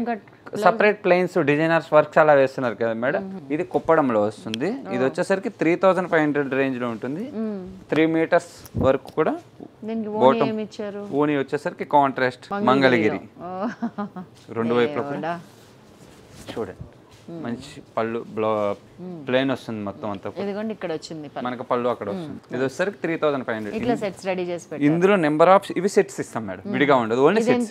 సపరేట్ ప్లెయిన్స్ డిజైనర్స్ వర్క్స్ అలా వేస్తున్నారు కదా మేడం. ఇది కుప్పడంలో వస్తుంది. ఇది వచ్చేసరికి 3500 రేంజ్ లో ఉంటుంది. 3 మీటర్స్ వరకు కూడా. ఓనీ వచ్చేసరికి కాంట్రాస్ట్ మంగళగిరి. రెండు వైపులో చూడండి మంచి పళ్ళు ప్లేన్ వస్తుంది మొత్తం అంతా. ఇదిగోండి ఇక్కడ వచ్చింది మనకు పళ్ళు అక్కడ వస్తుంది. ఇది వచ్చేసరికి 3500. ఇట్లా సెట్స్ రెడీ చేసి పెట్టారు. ఇందులో నెంబర్ ఆఫ్ ఇవి సెట్స్ ఇస్తాం మేడం, విడిగా ఉండదు. Only sets.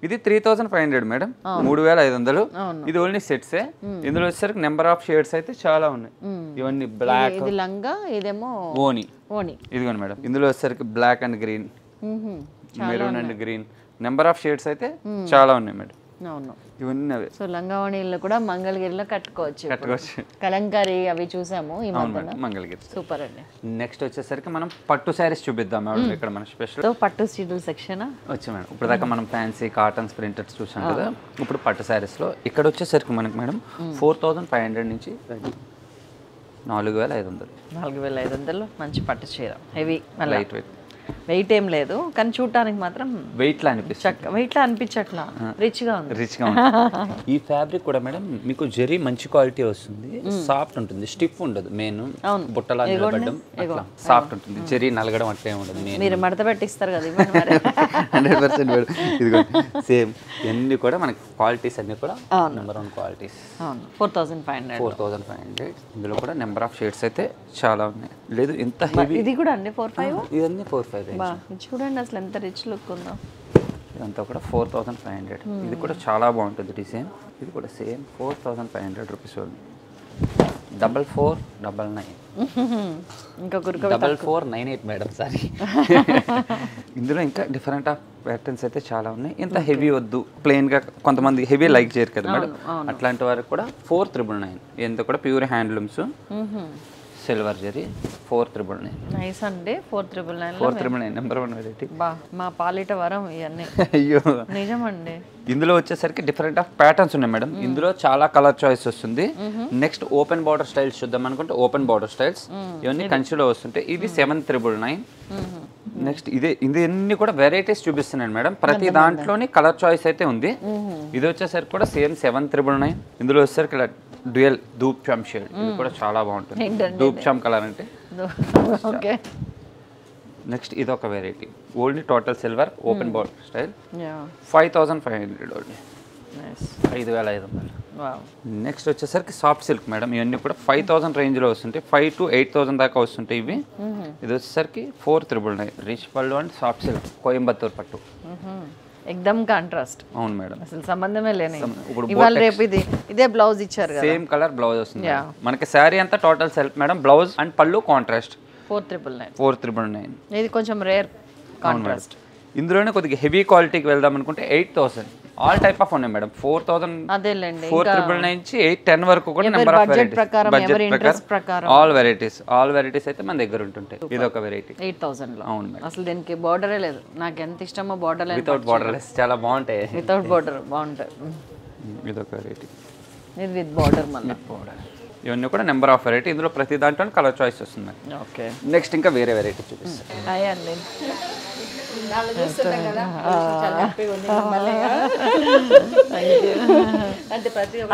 ఇది 3500 మేడం, 3500. ఇది ఓన్లీ సెట్సే. ఇందులో వచ్చేసరికి నెంబర్ ఆఫ్ షేడ్స్ అయితే చాలా ఉన్నాయి. ఇవన్నీ బ్లాక్, ఇది లంగా, ఇదేమో ఓనీ. ఇదిగోండి మేడం. ఇందులో వచ్చేసరికి black and green, maroon and green, number of shades అయితే చాలా ఉన్నాయి మేడం. అవును, ఇవన్నీ అవే. సో లంగావణిలో కూడా మంగళగిరిలో కట్టుకోవచ్చు. కలంకారీ అవి చూసాము ఈ మధ్యన. మంగళగిరి సూపర్ అండి. నెక్స్ట్ వచ్చేసరికి మనం పట్టు శారీస్ చూపిద్దాం మేడం. ఇక్కడ మన స్పెషల్ పట్టు చీరల సెక్షన్ వచ్చి మేడం. ఇప్పుడు దాకా మనం ఫ్యాన్సీ కాటన్స్ ప్రింటెడ్స్ చూసాం కదా. ఇప్పుడు పట్టు శారీస్ లో ఇక్కడ వచ్చేసరికి మనకి మేడం 4500 నుంచి 4500. 4500 మంచి పట్టు చీర, హెవీ లైట్ వెయిట్. వెయిట్ ఏం లేదు కానీ చూడటానికి మాత్రం వెయిట్ లా అనిపిస్తుంది, వెయిట్ లా అనిపించట్లా, రిచ్ గా ఉంది. రిచ్ గా ఉంటుంది. ఈ ఫ్యాబ్రిక్ కూడా మేడం మీకు జరీ మంచి క్వాలిటీ వస్తుంది, సాఫ్ట్ ఉంటుంది, స్టిఫ్ ఉండదు. మెయిన్ బుట్టలా నిలబడడం సాఫ్ట్ ఉంటుంది, జరీ నలగడం అట్లే ఉండదు. మీరు మడత పెట్టిస్తారు కదా ఇవ్వండి మరి. 100% మేడం. ఇదిగో సేమ్ ఇవన్నీ కూడా మనకి క్వాలిటీస్ అన్ని కూడా నెంబర్ 1 క్వాలిటీస్. 4500. ఇందులో కూడా నెంబర్ ఆఫ్ షేడ్స్ అయితే చాలా ఉన్నాయి. లేదు ఇంత హెవీ, ఇది కూడా అండి 45. ఇవన్నీ 45. చూడండి అసలు ఎంత రిచ్ లుక్ ఉందో. ఇదంతా కూడా 4500. ఇది కూడా చాలా బాగుంటుంది డిజైన్. ఇది కూడా సేమ్ 4500 రూపీస్. 4499. ఇంకా 4498 మేడం, సారీ. ఇందులో ఇంకా డిఫరెంట్ ఆఫ్ ప్యాటర్న్స్ అయితే చాలా ఉన్నాయి. ఇంత హెవీ వద్దు, ప్లెయిన్ గా కొంతమంది హెవీ లైక్ చేయరు కదా మేడం, అట్లాంటి వారికి కూడా 4999. ఎంత కూడా pure handlooms, silver zari. 4999. Nice అండి. 4999. 4999 నెంబర్ 1 వెరైటీ. బా మా పాలిట వరం ఇవన్నీ. అయ్యో నిజమండి. ఇందులో వచ్చేసరికి డిఫరెంట్ ఆఫ్ ప్యాటర్న్స్ ఉన్నాయి మేడం. ఇందులో చాలా కలర్ చాయిస్ వస్తుంది. నెక్స్ట్ ఓపెన్ బార్డర్ స్టైల్స్ చూద్దాం అనుకుంటే ఓపెన్ బార్డర్ స్టైల్స్ ఇవన్నీ కంచిలో వస్తుంటాయి. ఇది 7999. నెక్స్ట్ ఇది అన్ని కూడా వెరైటీస్ చూపిస్తున్నాను మేడం. ప్రతి దాంట్లోని కలర్ చాయిస్ అయితే ఉంది. ఇది వచ్చేసరికి కూడా సేమ్ 7999. ఇందులో వచ్చేసరికి ఇలా డ్యూయల్ ధూప్ చామ్ షేడ్, ఇది కూడా చాలా బాగుంటుంది. ధూప్ చామ్ కలర్ అంటే. ఓకే. నెక్స్ట్ ఇది ఒక variety, only total silver open border style. 5500 only. 5500. Next వచ్చేసరికి సాఫ్ట్ సిల్క్ మేడం. ఇవన్నీ కూడా 5000 రేంజ్లో వస్తుంటాయి. 5 to 8000 దాకా వస్తుంటాయి ఇవి. ఇది వచ్చేసరికి 4999. రిచ్ పళ్ళు అండ్ సాఫ్ట్ సిల్క్ కోయంబత్తూర్ పట్టు. ఎక్దమ్ కాంట్రాస్ట్. అవును మేడం, అసలు సంబంధమే లేని. ఇవాళ రేపు ఇదే బ్లౌజ్ ఇచ్చారు కదా, సేమ్ కలర్ బ్లౌజ్ వస్తుంది. మనకి శారీ అంతా total self madam, blouse and పళ్ళు కాంట్రాస్ట్. 4999. ఇది కొంచెం రేర్ కాంట్రాస్ట్. ఇందులోనే కొద్దిగా హెవీ క్వాలిటీకి వెళ్దాం అనుకుంటే 8000. ఆల్ టైప్ ఆఫ్ ఉన్నాయి మేడం. 4000, అదేలేండి, 4999 నుంచి 810 వరకు కూడా నెంబర్ ఆఫ్ వెరైటీస్. బడ్జెట్ ప్రకారం ఆల్ వెరైటీస్ అయితే మన దగ్గర ఉంటుంటాయి. ఇది ఒక వెరైటీ 8000 లో. అవును మేడం. అసలు దీనికి బోర్డరే లేదు. నాకు ఎంత ఇష్టమో బోర్డర్ లేదు. వితౌట్ బోర్డర్లెస్ చాలా బాగుంటాయి. వితౌట్ బోర్డర్ బాగుంటాయి. ఇది ఒక వెరైటీ. ఇది విత్ బోర్డర్ మళ్ళీ. ఇవన్నీ కూడా నెంబర్ ఆఫ్ వెరైటీ. ఇందులో ప్రతి దాంట్లో కలర్ చాయిస్ వస్తుంది. ఓకే. నెక్స్ట్ ఇంకా వేరే వెరైటీ చూపిస్తాను. హాయ్ అండి.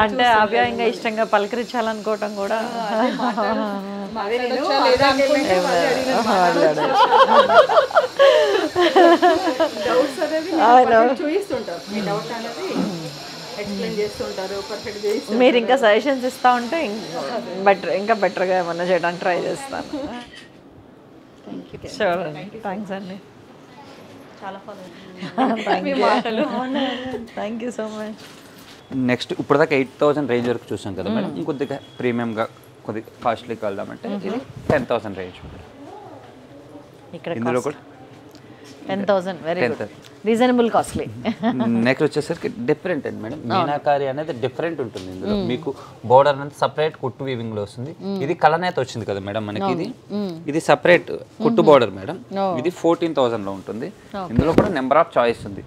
అంటే అవ్యాయంగా ఇష్టంగా పలకరించాలనుకోవటం కూడా. మీరు ఇంకా సజెషన్స్ ఇస్తా ఉంటే ఇంకా బెటర్గా ఏమన్నా చేయడానికి ట్రై చేస్తాను. షూర్ అండి, థ్యాంక్స్ అండి. Thank you so much. Next ఇప్పుడు దాకా 8000 రేంజ్ వరకు చూసాం కదా మేడం. ఇంకొద్దిగా ప్రీమియంగా కొద్దిగా కాస్ట్లీకి వెళ్దామంటే ఇది 10,000 రేంజ్. ఇక్కడ ఇందులో కూడా 10,000. Very good, reasonable costly. Next వచ్చేసరికి డిఫరెంట్ అండి మేడం. మీనాకారి అనేది డిఫరెంట్ ఉంటుంది. ఇందులో మీకు బోర్డర్ అనేది సపరేట్ కుట్టు వీవింగ్ లో వస్తుంది. ఇది కలనేత వచ్చింది కదా మేడం మనకి. ఇది సపరేట్ కుట్టు బోర్డర్ మేడం. ఇది 14,000 లో ఉంటుంది. ఇందులో కూడా నెంబర్ ఆఫ్ చాయిస్ ఉంది.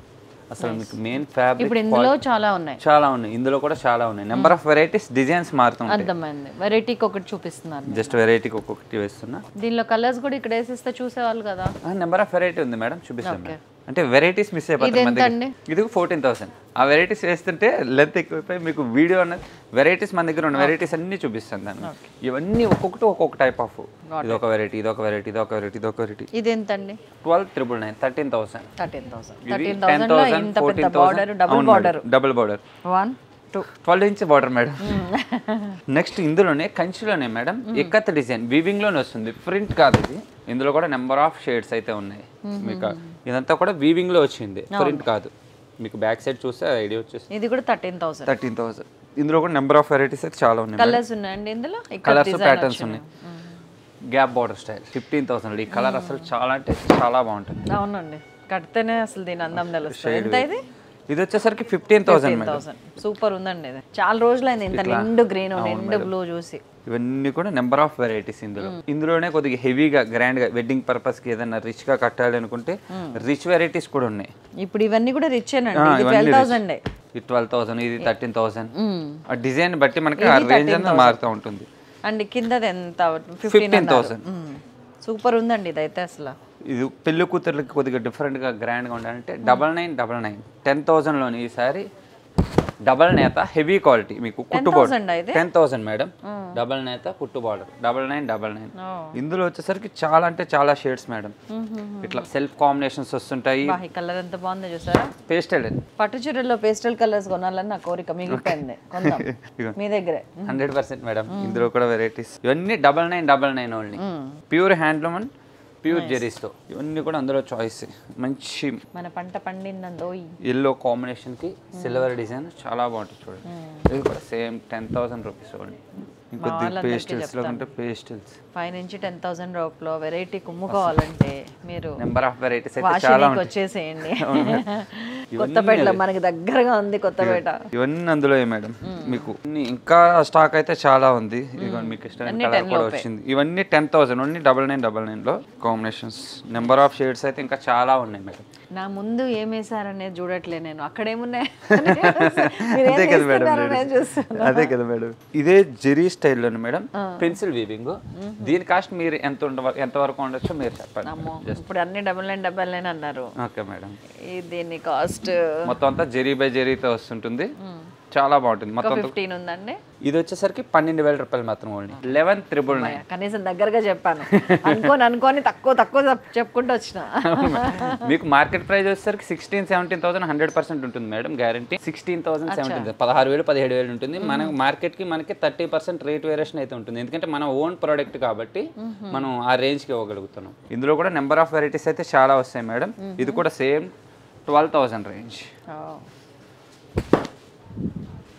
అసలు మీకు మెయిన్ ఫ్యాబ్రిక్ ఇప్పుడు ఇందులో చాలా ఉన్నాయి. ఇందులో కూడా చాలా ఉన్నాయి. నెంబర్ ఆఫ్ వెరైటీస్, డిజైన్స్ మారుతుంటాయి. అర్థమైంది. వెరైటీకి ఒకటి చూపిస్తున్నారు. జస్ట్ వెరైటీకి ఒక్కొక్కటి వేస్తున్నా. దీనిలో కలర్స్ కూడా ఇక్కడ వేసిస్తే చూసేవాళ్ళు కదా. నెంబర్ ఆఫ్ వెరైటీ ఉంది మేడం, చూపిస్తాను. అంటే వెరైటీస్ మిస్ అయిపోతాయి. ఇది 14,000. ఆ వెరైటీస్ వేస్తుంటే లెంత్ ఎక్కువైపోయి మీకు వీడియో అనేది వెరైటీస్ మన దగ్గర ఉన్న వెరైటీస్ అన్ని చూపిస్తాను దాన్ని. ఇవన్నీ ఒక్కొక్కటి ఒక్కొక్క టైప్ ఆఫ్. ఇదొక వెరైటీ, ఇదొక వెరైటీ, ఇదొక వెరైటీ, ఇదొక వెరైటీ. ఇది ఎంత అండి? 12,999. 13,000. 13,000. Double border 1 2 12 inch border madam. Next ఇందులోనే కంచిలోనే మేడం ఇక్కత్ డిజైన్ వీవింగ్ లోనే వస్తుంది, ప్రింట్ కాదు ఇది. ఇందులో కూడా నెంబర్ ఆఫ్ షేడ్స్ అయితే ఉన్నాయి మీకు. ఇదంతా కూడా వీవింగ్ లో వచ్చింది, ప్రింట్ కాదు. మీకు బ్యాక్ సైడ్ చూస్తే ఐడియా వచ్చేసి. ఇది కూడా 13,000. ఇందులో కూడా నెంబర్ ఆఫ్ వెరైటీస్ అయితే చాలా ఉన్నాయి. కలర్స్ ఉన్నాయండి ఇందులో, కలర్స్ ప్యాటర్న్స్ ఉన్నాయి. Gap border style 15,000. ఈ కలర్ అసలు చాలా అంటే చాలా బాగుంటుంది. అవునండి, కడితేనే అసలు దీని అందం తెలుస్తుంది. ఎంత ఇది? ఇది వచ్చేసరికి 15,000. సూపర్ ఉందండి. ఇది చాలా రోజులైంది ఇంత నిండు గ్రీన్ నిండు బ్లూ చూసి. ఇవన్నీ కూడా నెంబర్ ఆఫ్ వెరైటీస్ ఇందులోనే కొద్దిగా హెవీగా గ్రాండ్ గా వెడ్డింగ్ పర్పస్ కి ఏదైనా రిచ్ గా కట్టాలి అనుకుంటే రిచ్ వెరైటీస్ కూడా ఉన్నాయి. ఇప్పుడు ఇవన్నీ కూడా రిచ్ ఏనండి. ఇది 12,000. ఇది 12,000, ఇది 13,000. ఆ డిజైన్ బట్టి మనకి ఆ రేంజ్ అనేది మారుతూ ఉంటుంది. అండ్ కిందది ఎంత? 15,000. సూపర్ ఉందండి ఇదైతే అసలు. ఇది పెళ్లి కూతుర్లకి కొద్దిగా డిఫరెంట్గా గ్రాండ్గా ఉండాలంటే 9999 10,000లోని ఈసారి డబల్ నేత హెవీ క్వాలిటీ మీకు కుట్టు బార్డర్ 10,000 మేడం. డబల్ నేత కుట్టు బార్డర్ 9999. ఇందులో వచ్చేసరికి చాలా అంటే చాలా షేడ్స్ మేడం. ఇట్లా సెల్ఫ్ కాంబినేషన్స్ వస్తుంటాయి. ఈ కలర్ ఎంత బాగుందో చూసారా. పేస్టల్ పట్టు చీరల్లో పేస్టల్ కలర్స్ కొనాలని నా కోరిక మిగిలిపోయింది. కొందాం మీ దగ్గరే. 100% మేడం. ఇందులో కూడా వెరైటీస్ ఇవన్నీ 9999 only. Pure handloom and pure జెరీస్తో ఇవన్నీ కూడా అందులో చాయిస్. మంచి మన పంట పండిందో ఎల్లో కాంబినేషన్కి సిల్వర్ డిజైన్ చాలా బాగుంటుంది చూడండి. ఇది కూడా సేమ్ 10,000 రూపీస్ ఓన్లీ. ఇంకొద్ది పేస్టల్స్లో కంటే పేస్టల్స్ 5 నుంచి 10,000 రూపాయలు వెరైటీ కుమ్ముకోవాలంటే మీరు నెంబర్ ఆఫ్ వెరైటీస్ అయితే చాలా ఉంటాయి. వచ్చేసేయండి. కొత్తపేటలో మనకి దగ్గరగా ఉంది కొత్తపేట. ఇవన్నీ అందులో మేడం మీకు ఇంకా స్టాక్ అయితే చాలా ఉంది. ఇవన్నీ మీకు ఇష్టమైన కలర్ కూడా వచ్చింది. ఇవన్నీ 10,000 ఓన్లీ 9999లో కాంబినేషన్స్. నెంబర్ ఆఫ్ షేడ్స్ అయితే ఇంకా చాలా ఉన్నాయి మేడం. నా ముందు ఏం వేసారనేది చూడట్లే నేను. అక్కడేమున్నాయి అదే కదా మేడం. అదే కదా మేడం. ఇదే జెరీ స్టైల్లోనే మేడం పెన్సిల్ వీవింగ్. దీని కాస్ట్ మీరు ఎంత వరకు ఉండొచ్చో మీరు చెప్పండి. ఇప్పుడు అన్ని 9999 అన్నారు. Okay madam. దీని కాస్ట్ మొత్తం అంతా జెరీ బై జెరీతో వస్తుంటుంది. చాలా బాగుంటుంది. మొత్తం 15 ఉందండి. ఇది వచ్చేసరికి 12,000 రూపాయలు మాత్రం ఓన్లీ 11,999. కనీసం దగ్గరగా చెప్పాను. అనుకోని తక్కువ చెప్పుకుంటూ వచ్చిన. మీకు మార్కెట్ ప్రైస్ వచ్చేసరికి 16,000-17,000 100% ఉంటుంది మేడం. గ్యారంటీ 16,000-17,000 16,000-17,000 ఉంటుంది. మన మార్కెట్కి మనకి 30% రేట్ వేరియేషన్ అయితే ఉంటుంది. ఎందుకంటే మన ఓన్ ప్రోడక్ట్ కాబట్టి మనం ఆ రేంజ్కి ఇవ్వగలుగుతున్నాం. ఇందులో కూడా నెంబర్ ఆఫ్ వెరైటీస్ అయితే చాలా వస్తాయి మేడం. ఇది కూడా సేమ్ 12,000 రేంజ్.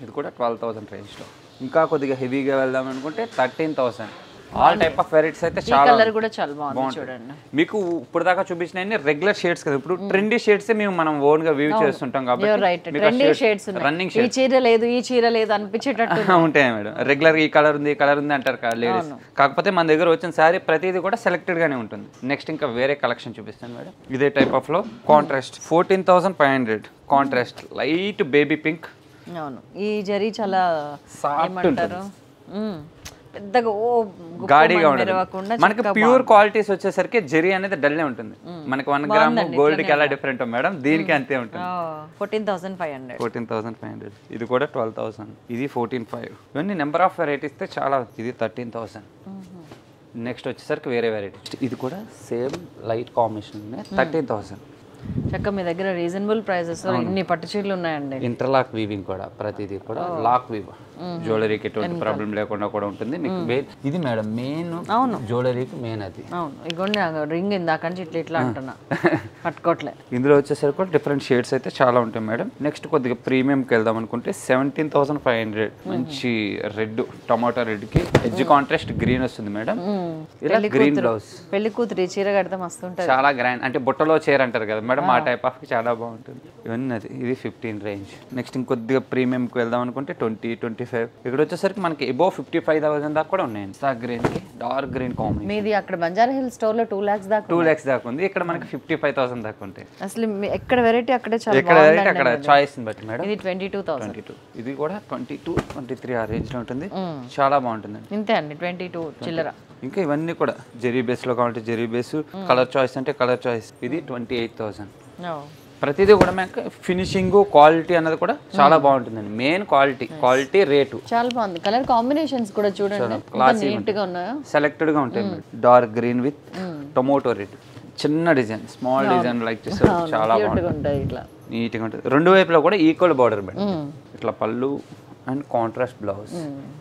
ఇది కూడా 12,000 రేంజ్లో. ఇంకా కొద్దిగా హెవీగా వెళ్దాం అనుకుంటే 13,000. ఆల్ టైప్ ఆఫ్ వెరైటీస్ అయితే చాలా. కలర్ కూడా చాలా బాగుంది చూడండి. మీకు ఇప్పుడు దాకా చూపించిన రెగ్యులర్ షేడ్స్ కదా. ఇప్పుడు ట్రెండీ షేడ్స్ మనం ఓన్ గా వీవ్ చేస్తుంటాం కాబట్టి రన్నింగ్ ఈ చీర లేదు అనిపించేటట్టు ఉంటాయి మేడం. రెగ్యులర్ ఈ కలర్ ఉంది అంటారు కదా లేడీస్. కాకపోతే మన దగ్గర వచ్చిన సారీ ప్రతిదీ కూడా సెలెక్టెడ్ గానే ఉంటుంది. నెక్స్ట్ ఇంకా వేరే కలెక్షన్ చూపిస్తాను మేడం. ఇదే టైప్ ఆఫ్ లో contrast 14,500 contrast light baby pink. అవును. ఈ జరీ చాలా ఏమంటారు పెద్దగా గాడిగా ఉంటుంది. మనకి ప్యూర్ క్వాలిటీస్ వచ్చేసరికి జరీ అనేది డల్లే ఉంటుంది. మనకి 1 గ్రామ్ గోల్డ్ కి ఎలా డిఫరెంట్ మేడం, దీనికి అంతే ఉంటుంది. 14,500. ఇది కూడా 12,000. ఇది 14,500. ఇవన్నీ నెంబర్ ఆఫ్ వెరైటీస్ చాలా. ఇది 13,000. నెక్స్ట్ వచ్చేసరికి వేరే వెరైటీ. ఇది కూడా సేమ్ లైట్ కాంబినేషన్ 13,000. చక్క మీ దగ్గర రీజనబుల్ ప్రైసెస్ ఇన్ని పట్టు చీరలు ఉన్నాయండి. ఇంటర్లాక్ వీవింగ్ కూడా ప్రతిదీ కూడా లాక్ వీవ్. జ్యువెలరీకి ఎటువంటి ప్రాబ్లం లేకుండా కూడా ఉంటుంది మీకు. ఇది మేడం మెయిన్. అవును, జ్యువెలరీకి మెయిన్ అది. అవును. ఇగోండి రింగ్ ఇందాక నుంచి ఇట్లా అంటున్నా పట్టుకోవట్లే. ఇందులో వచ్చేసరికి కూడా డిఫరెంట్ షేడ్స్ అయితే చాలా ఉంటాయి మేడం. నెక్స్ట్ కొద్దిగా ప్రీమియంకి వెళ్దాం అనుకుంటే 17,500. మంచి రెడ్, టమాటో రెడ్ కి ఎడ్జ్ కాంట్రాస్ట్ గ్రీన్ వస్తుంది మేడం. ఇలా గ్రీన్ బ్లౌజ్. పెళ్లి కూతురు చీర కడితే మస్తు ఉంటుంది. చాలా గ్రాండ్. అంటే బుట్టలో చీర అంటారు కదా మేడం, ఆ టైప్ ఆఫ్ చాలా బాగుంటుంది. ఇవన్నీ అది. ఇది 15 రేంజ్. నెక్స్ట్ ఇంకొద్దిగా ప్రీమియంకి వెళ్దాం అనుకుంటే 20-25. ఇక్కడ వచ్చేసరికి మనకి అబోవ్ 55,000 దాకా కూడా ఉన్నాయి. గ్రీన్ కి డార్క్ గ్రీన్ కాంబినేషన్. మీది అక్కడ బంజారా హిల్స్ స్టోర్ లో 2 lakhs దాకా 2 lakhs దాకా ఉంది. ఇక్కడ మనకి 55,000 దాకా ఉంటాయి. అసలు ఎక్కడ వెరైటీ అక్కడే చాలా ఎక్కడ వెరైటీ అక్కడ చాయిస్ బట్టి మేడం. ఇది 22,000. ఇది కూడా 22-23 ఆ రేంజ్ లో ఉంటుంది. చాలా బాగుంటుంది. ఇంతే అండి 22 చిల్లర. ఇంకా ఇవన్నీ కూడా జెరీ బేస్ లో కావాలంటే జెరీ బేస్, కలర్ చాయిస్ అంటే కలర్ చాయిస్. ఇది 28,000. ప్రతిదీ కూడా మనకి ఫినిషింగ్ క్వాలిటీ అన్నది కూడా చాలా బాగుంటుందండి. మెయిన్ క్వాలిటీ రేటు చాలా బాగుంది. కలర్ కాంబినేషన్స్ కూడా చూడండి నీట్ గా ఉన్నాయా, సెలెక్టెడ్ గా ఉంటాయి. Dark green with tomato red. చిన్న డిజైన్, స్మాల్ డిజైన్ లైక్ చేస్తారు. చాలా బాగుంటుంది. ఇట్లా నీట్ గా ఉంటుంది. రెండు వైపులో కూడా ఈక్వల్ బార్డర్ మేడం. ఇట్లా పళ్ళు అండ్ కాంట్రాస్ట్ బ్లౌజ్.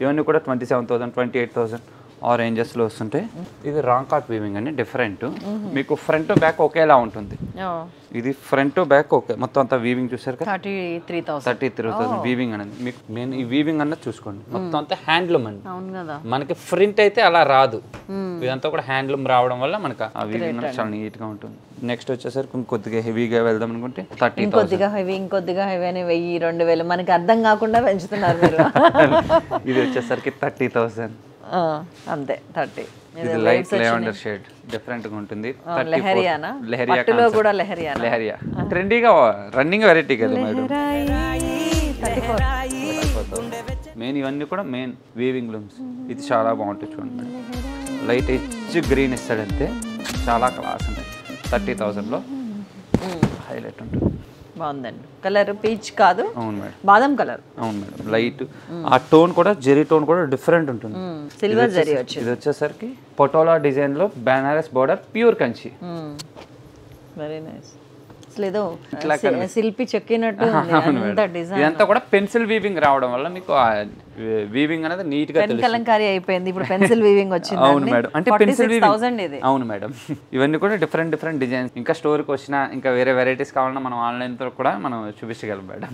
ఇవన్నీ కూడా 27,000, 28,000 ఆ రేంజెస్లో వస్తుంటాయి. ఇది రాంగ్ కాట్ వీవింగ్ అండి, డిఫరెంట్. మీకు ఫ్రంట్ బ్యాక్ ఒకేలా ఉంటుంది. ఇది ఫ్రంట్ బ్యాక్ ఓకే, మొత్తం అంతా వీవింగ్ చూసారు కదా. 33,000 వీవింగ్ అనేది. మీకు మెయిన్ ఈ వీవింగ్ అన్నది చూసుకోండి. మొత్తం అంతా హ్యాండ్లూమ్ అండి. మనకి ప్రింట్ అయితే అలా రాదు. ఇదంతా కూడా హ్యాండ్లూమ్ రావడం వల్ల మనకి ఆ వీవింగ్ అనేది చాలా నీట్ గా ఉంటుంది. నెక్స్ట్ వచ్చేసరికి ఇంకొద్దిగా హెవీగా వెళ్దాం అనుకుంటే 30,000. ఇంకొద్దిగా హెవీ అని 1,000-2,000 మనకి అర్థం కాకుండా పెంచుతున్నారు మీరు. ఇది వచ్చేసరికి 30,000 అంతే. 30. ఇది లైట్ లెవెండర్ షేడ్, డిఫరెంట్ గా ఉంటుంది. లెహరియా ట్రెండీగా రన్నింగ్ వెరైటీ కదా మేడం. మెయిన్ ఇవన్నీ కూడా మెయిన్ వీవింగ్ లూమ్స్. ఇది చాలా బాగుంటుంది చూడండి మేడం. లైట్ ఎడ్జ్ గ్రీన్ ఇస్తాడంతే, చాలా క్లాస్ ఉంటుంది. 30,000లో హైలైట్ ఉంటుంది. బాగుందండి కలర్, పీచ్ కాదు, అవును మేడం, బాదం కలర్. అవును మేడం, లైట్ ఆ టోన్ కూడా జెరీ టోన్ కూడా డిఫరెంట్ ఉంటుంది. సిల్వర్ జరీ వచ్చింది. ఇది వచ్చేసరికి పటోలా డిజైన్ లో Banaras border, pure Kanchi. Very nice. అసలు ఏదో శిల్పి చెక్కినట్టు ఎంత డిజైన్. ఇదంతా కూడా పెన్సిల్ వీవింగ్ రావడం వల్ల మీకు వీవింగ్ అనేది నీట్ గా పెన్ కలంకారీ అయిపోయింది, ఇప్పుడు పెన్సిల్ వీవింగ్ వచ్చింది. అవును మేడం, అంటే పెన్సిల్ వీవింగ్. ఇది అవును మేడం, ఇవన్నీ కూడా డిఫరెంట్ డిజైన్స్. ఇంకా స్టోర్ కి వచ్చినా ఇంకా వేరే వెరైటీస్ కావాలన్నా మనం ఆన్లైన్ తో కూడా మనం చూపించగలం మేడం.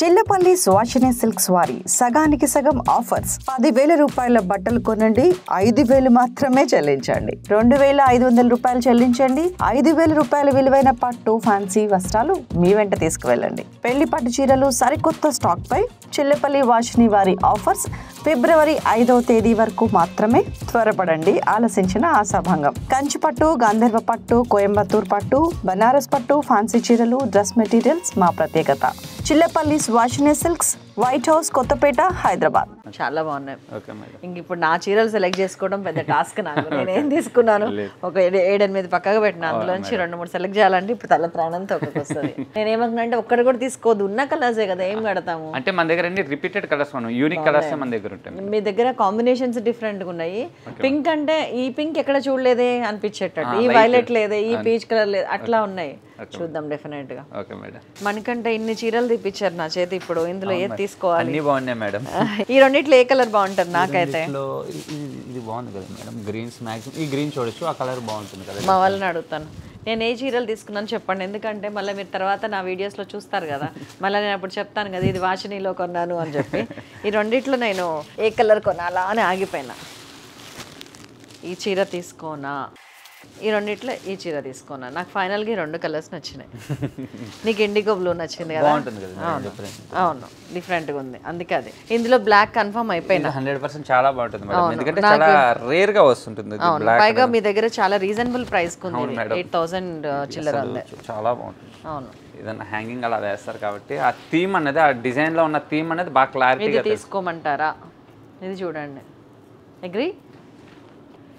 చిల్లపల్లి సువాసిని సిల్క్స్ వారి సగానికి సగం ఆఫర్స్. 10,000 రూపాయల బట్టలు కొనండి, 5,000 మాత్రమే చెల్లించండి. 2,500 రూపాయలు చెల్లించండి, 5,000 రూపాయల విలువైన పట్టు ఫ్యాన్సీ వస్త్రాలు మీ వెంట తీసుకువెళ్ళండి. పెళ్లి పట్టు చీరలు సరికొత్త స్టాక్ పై చిల్లపల్లి వాసిని వారి ఆఫర్స్ ఫిబ్రవరి 5వ తేదీ వరకు మాత్రమే. త్వరపడండి, ఆలసించిన ఆశాభంగం. కంచి పట్టు, గాంధర్వ పట్టు, కోయంబత్తూర్ పట్టు, బనారస్ పట్టు, ఫ్యాన్సీ చీరలు, డ్రెస్ మెటీరియల్స్ మా ప్రత్యేకత. Chillapalli Suvasini silks, white house, Kothapeta, Hyderabad. చాలా బాగున్నాయి. Okay madam. ఇంక ఇప్పుడు నా చీరలు సెలెక్ట్ చేసుకోవడం పెద్ద టాస్క్ నాకు. నేనేం తీసుకున్నాను, ఒక 7-8 పక్కగా పెట్టిన, అందులోంచి 2-3 సెలెక్ట్ చేయాలంటే ఇప్పుడు తల ప్రాణంతో ఒక్కడికి వస్తుంది. నేనేమనుకున్నా అంటే ఒక్కటి కూడా తీసుకోవద్దు, ఉన్న కలర్సే కదా, ఏం కడతాము. అంటే మన దగ్గర అన్ని రిపీటెడ్ కలర్స్, మనం యూనిక్ కలర్స్ మన దగ్గర ఉంటాయి. మీ దగ్గర కాంబినేషన్స్ డిఫరెంట్గా ఉన్నాయి. పింక్ అంటే ఈ పింక్ ఎక్కడ చూడలేదే అనిపించేటట్టు, ఈ వైలెట్ లేదే, ఈ పీచ్ కలర్ లేదు, అట్లా ఉన్నాయి. చూద్దాం డెఫినెట్ గా. Okay madam. మనకంటే ఇన్ని చీరలు తీపిచ్చారు నా చేతి, ఇప్పుడు ఇందులో ఏది తీసుకోవాలి? అన్ని బాగున్నాయి మేడం. ఈ రెండిట్లో ఏ కలర్ బాగుంటుంది నాకైతే? ఇది బాగుంది కదా మేడం, గ్రీన్స్ మ్యాక్సిమం. ఈ గ్రీన్ చూడొచ్చు, ఆ కలర్ బాగుంటుంది కదా. మా వాళ్ళని అడుగుతాను, నేను ఏ చీరలు తీసుకున్నాను చెప్పండి, ఎందుకంటే మళ్ళీ మీరు తర్వాత నా వీడియోస్లో చూస్తారు కదా, మళ్ళీ నేను అప్పుడు చెప్తాను కదా ఇది వాషినీలో కొన్నాను అని చెప్పి. ఈ రెండిట్లో నేను ఏ కలర్ కొనాలా అని ఆగిపోయినా. ఈ చీర తీసుకోనా, ఈ రెండిట్లో ఈ చీర తీసుకోనా. నాకు ఫైనల్గా ఈ 2 కలర్స్ నచ్చినాయి. నీకు ఇండిగో బ్లూ నచ్చింది కదా? అవును, డిఫరెంట్గా ఉంది, అందుకే అది. ఇందులో బ్లాక్ కన్ఫర్మ్ అయిపోయినా. 100% చాలా బాగుంటుంది మేడం, ఎందుకంటే చాలా రేర్ గా వస్తుంది. పైగా మీ దగ్గర చాలా రీజనబుల్ ప్రైస్ ఉంది, 8,000 చిల్లర ఉంది. చాలా బాగుంటుంది. అవును, ఏదన్నా హ్యాంగింగ్ అలా వేస్తారు కాబట్టి ఆ థీమ్ అనేది, ఆ డిజైన్ లో ఉన్న థీమ్ అనేది బాగా క్లారిటీగా. ఇది తీసుకోమంటారా? ఇది చూడండి, అగ్రీ?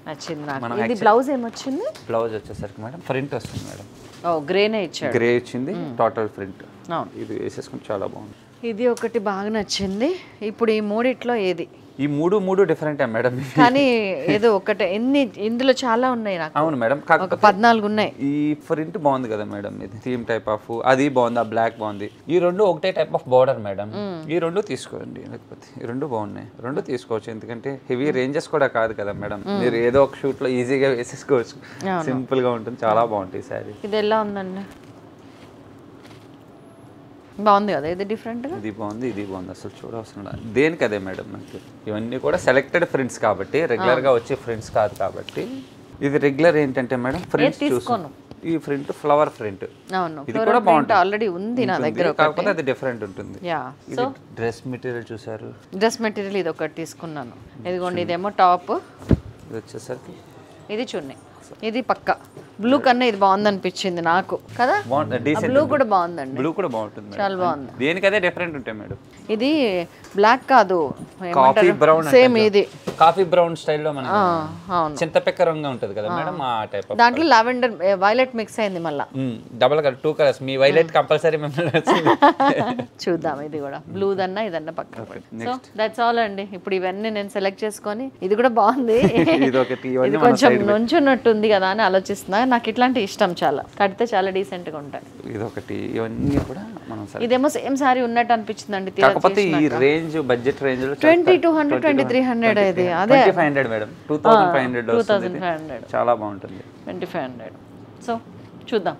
నచ్చింది నాకు. ఇది బ్లౌజ్ ఏమొచ్చింది? బ్లౌజ్ వచ్చేసరికి మేడం ప్రింట్ వస్తుంది మేడం. ఓ గ్రేనే ఇచ్చాడు, గ్రే ఇచ్చింది టోటల్ ప్రింట్. అవును, ఇది వేసేసుకుని చాలా బాగుంది. ఇది ఒకటి బాగా నచ్చింది. ఇప్పుడు ఈ మూడిట్లో ఏది? ఈ మూడు డిఫరెంట్ మేడం, కానీ ఏదో ఒకటే. ఇందులో చాలా ఉన్నాయి నాకు. అవును మేడం, ఒక 14 ఉన్నాయి. ఈ ప్రింట్ బాగుంది కదా మేడం, ఇది థీమ్ టైప్ ఆఫ్, అది బాగుంది, ఆ బ్లాక్ బాగుంది. ఈ 2 ఒకటే టైప్ ఆఫ్ బార్డర్ మేడం, ఈ 2 తీసుకోండి. లేకపోతే ఈ 2 బాగున్నాయి, 2 తీసుకోవచ్చు. ఎందుకంటే హెవీ రేంజెస్ కూడా కాదు కదా మేడం, మీరు ఏదో ఒక షూట్ లో ఈజీగా వేసేసుకోవచ్చు, సింపుల్ గా ఉంటుంది, చాలా బాగుంటుంది సారీ. ఇది ఎలా ఉందండి? బాగుంది కదా, ఇది డిఫరెంట్ గా. ఇది బాగుంది, ఇది బాగుంది, అసలు చూడవసరం లేదు. దేనికి అదే మేడం, మనకి ఇవన్నీ కూడా సెలెక్టెడ్ ఫ్రింట్స్ కాబట్టి, రెగ్యులర్ గా వచ్చే ఫ్రింట్స్ కాదు కాబట్టి. ఇది రెగ్యులర్ ఏంటంటే మేడం ఫ్రింట్స్ చూసుకోను, ఈ ప్రింట్ ఫ్లవర్ ప్రింట్. అవును, ఇది కూడా బాగుంటుంది, ఆల్రెడీ ఉంది నా దగ్గర, కాకపోతే అది డిఫరెంట్ ఉంటుంది. యా, ఇది డ్రెస్ మెటీరియల్ చూసారు, డ్రెస్ మెటీరియల్ ఇది ఒకటి తీసుకున్నాను. ఇదిగోండి, ఇదేమో టాప్, ఇది వచ్చేసరికి ఇది చున్నీ. ఇది పక్క బ్లూ కన్నా ఇది బాగుంది అనిపించింది నాకు కదా. బ్లూ కూడా బాగుందండి, బ్లూ కూడా బాగుంటుంది, చాలా బాగుంది. దేనికి అదే డిఫరెంట్ ఉంటాయి మేడం. ఇది బ్లాక్ కాదు, కాఫీ బ్రౌన్, సేమ్ ఇది కాఫీ బ్రౌన్ స్టైల్లో మనకి అవును, చింతపెక్క రంగుగా ఉంటుంది కదా మేడం, ఆ టైప్. దాంట్లో లావెండర్ వైలెట్ మిక్స్ అయింది మళ్ళీ, డబల్ కలర్, 2 కలర్స్. మీ వైలెట్ కంపల్సరీ చూద్దాం. ఇది కూడా బ్లూ దన్నా ఇదన్నా పక్క. సో దట్స్ ఆల్ అండి. ఇప్పుడు ఇవన్నీ నేను సెలెక్ట్ చేసుకొని, ఇది కూడా బాగుంది, ఇది కొంచెం నుంచున్నట్టుంది కదా అని ఆలోచిస్తున్నా. నాకు ఇట్లాంటి ఇష్టం, చాలా కడితే చాలా డీసెంట్ గా ఉంటాయి. ఇదొకటి, ఇవన్నీ కూడా మనం. ఇదేమో సేమ్ సారీ ఉన్నట్టు అనిపించిందండి, కాకపోతే ఈ రేంజ్ బడ్జెట్ రేంజ్ లో 2200 2300 ఇది అదే 2500 మేడం, 2500 చాలా బాగుంటుంది, 2500. సో చూద్దాం,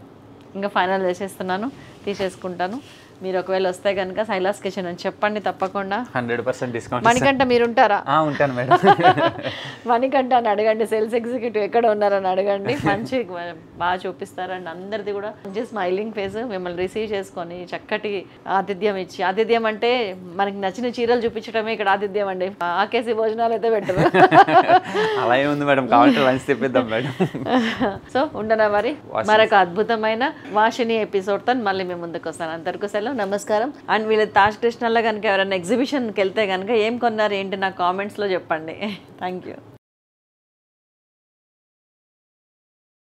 ఇంకా ఫైనల్ చేసేస్తున్నాను, తీసేసుకుంటాను. మీరు ఒకవేళ వస్తే కనుక సైలాస్ కిచెన్ అని చెప్పండి, తప్పకుండా 100% డిస్కౌంట్. మణికంఠ మీరు ఉంటారా? ఉంటాను మేడం. మణికంఠ అని అడగండి, సేల్స్ ఎగ్జిక్యూటివ్ ఎక్కడ ఉన్నారని అడగండి, మంచి బాగా చూపిస్తారండి. అందరిది కూడా మంచి స్మైలింగ్ ఫేస్, మిమ్మల్ని రిసీవ్ చేసుకొని చక్కటి ఆతిథ్యం ఇచ్చి, ఆతిథ్యం అంటే మనకి నచ్చిన చీరలు చూపించడమే ఇక్కడ ఆతిథ్యం అండి, ఆకేసి భోజనాలు అయితే పెట్టరు. అలా ఏముంది మేడం, కావాలంటే లంచ్ తెప్పిద్దాం మేడం. సో ఉండనా మరి, మరొక అద్భుతమైన వాషిని ఎపిసోడ్తో మళ్ళీ మేము ముందుకు వస్తాను. అంతవరకు సెలవు, నమస్కారం. అండ్ వీళ్ళ తాజ్ కృష్ణలో కనుక ఎవరైనా ఎగ్జిబిషన్కి వెళ్తే కనుక ఏం కొన్నారు ఏంటి నాకు కామెంట్స్లో చెప్పండి. Thank you.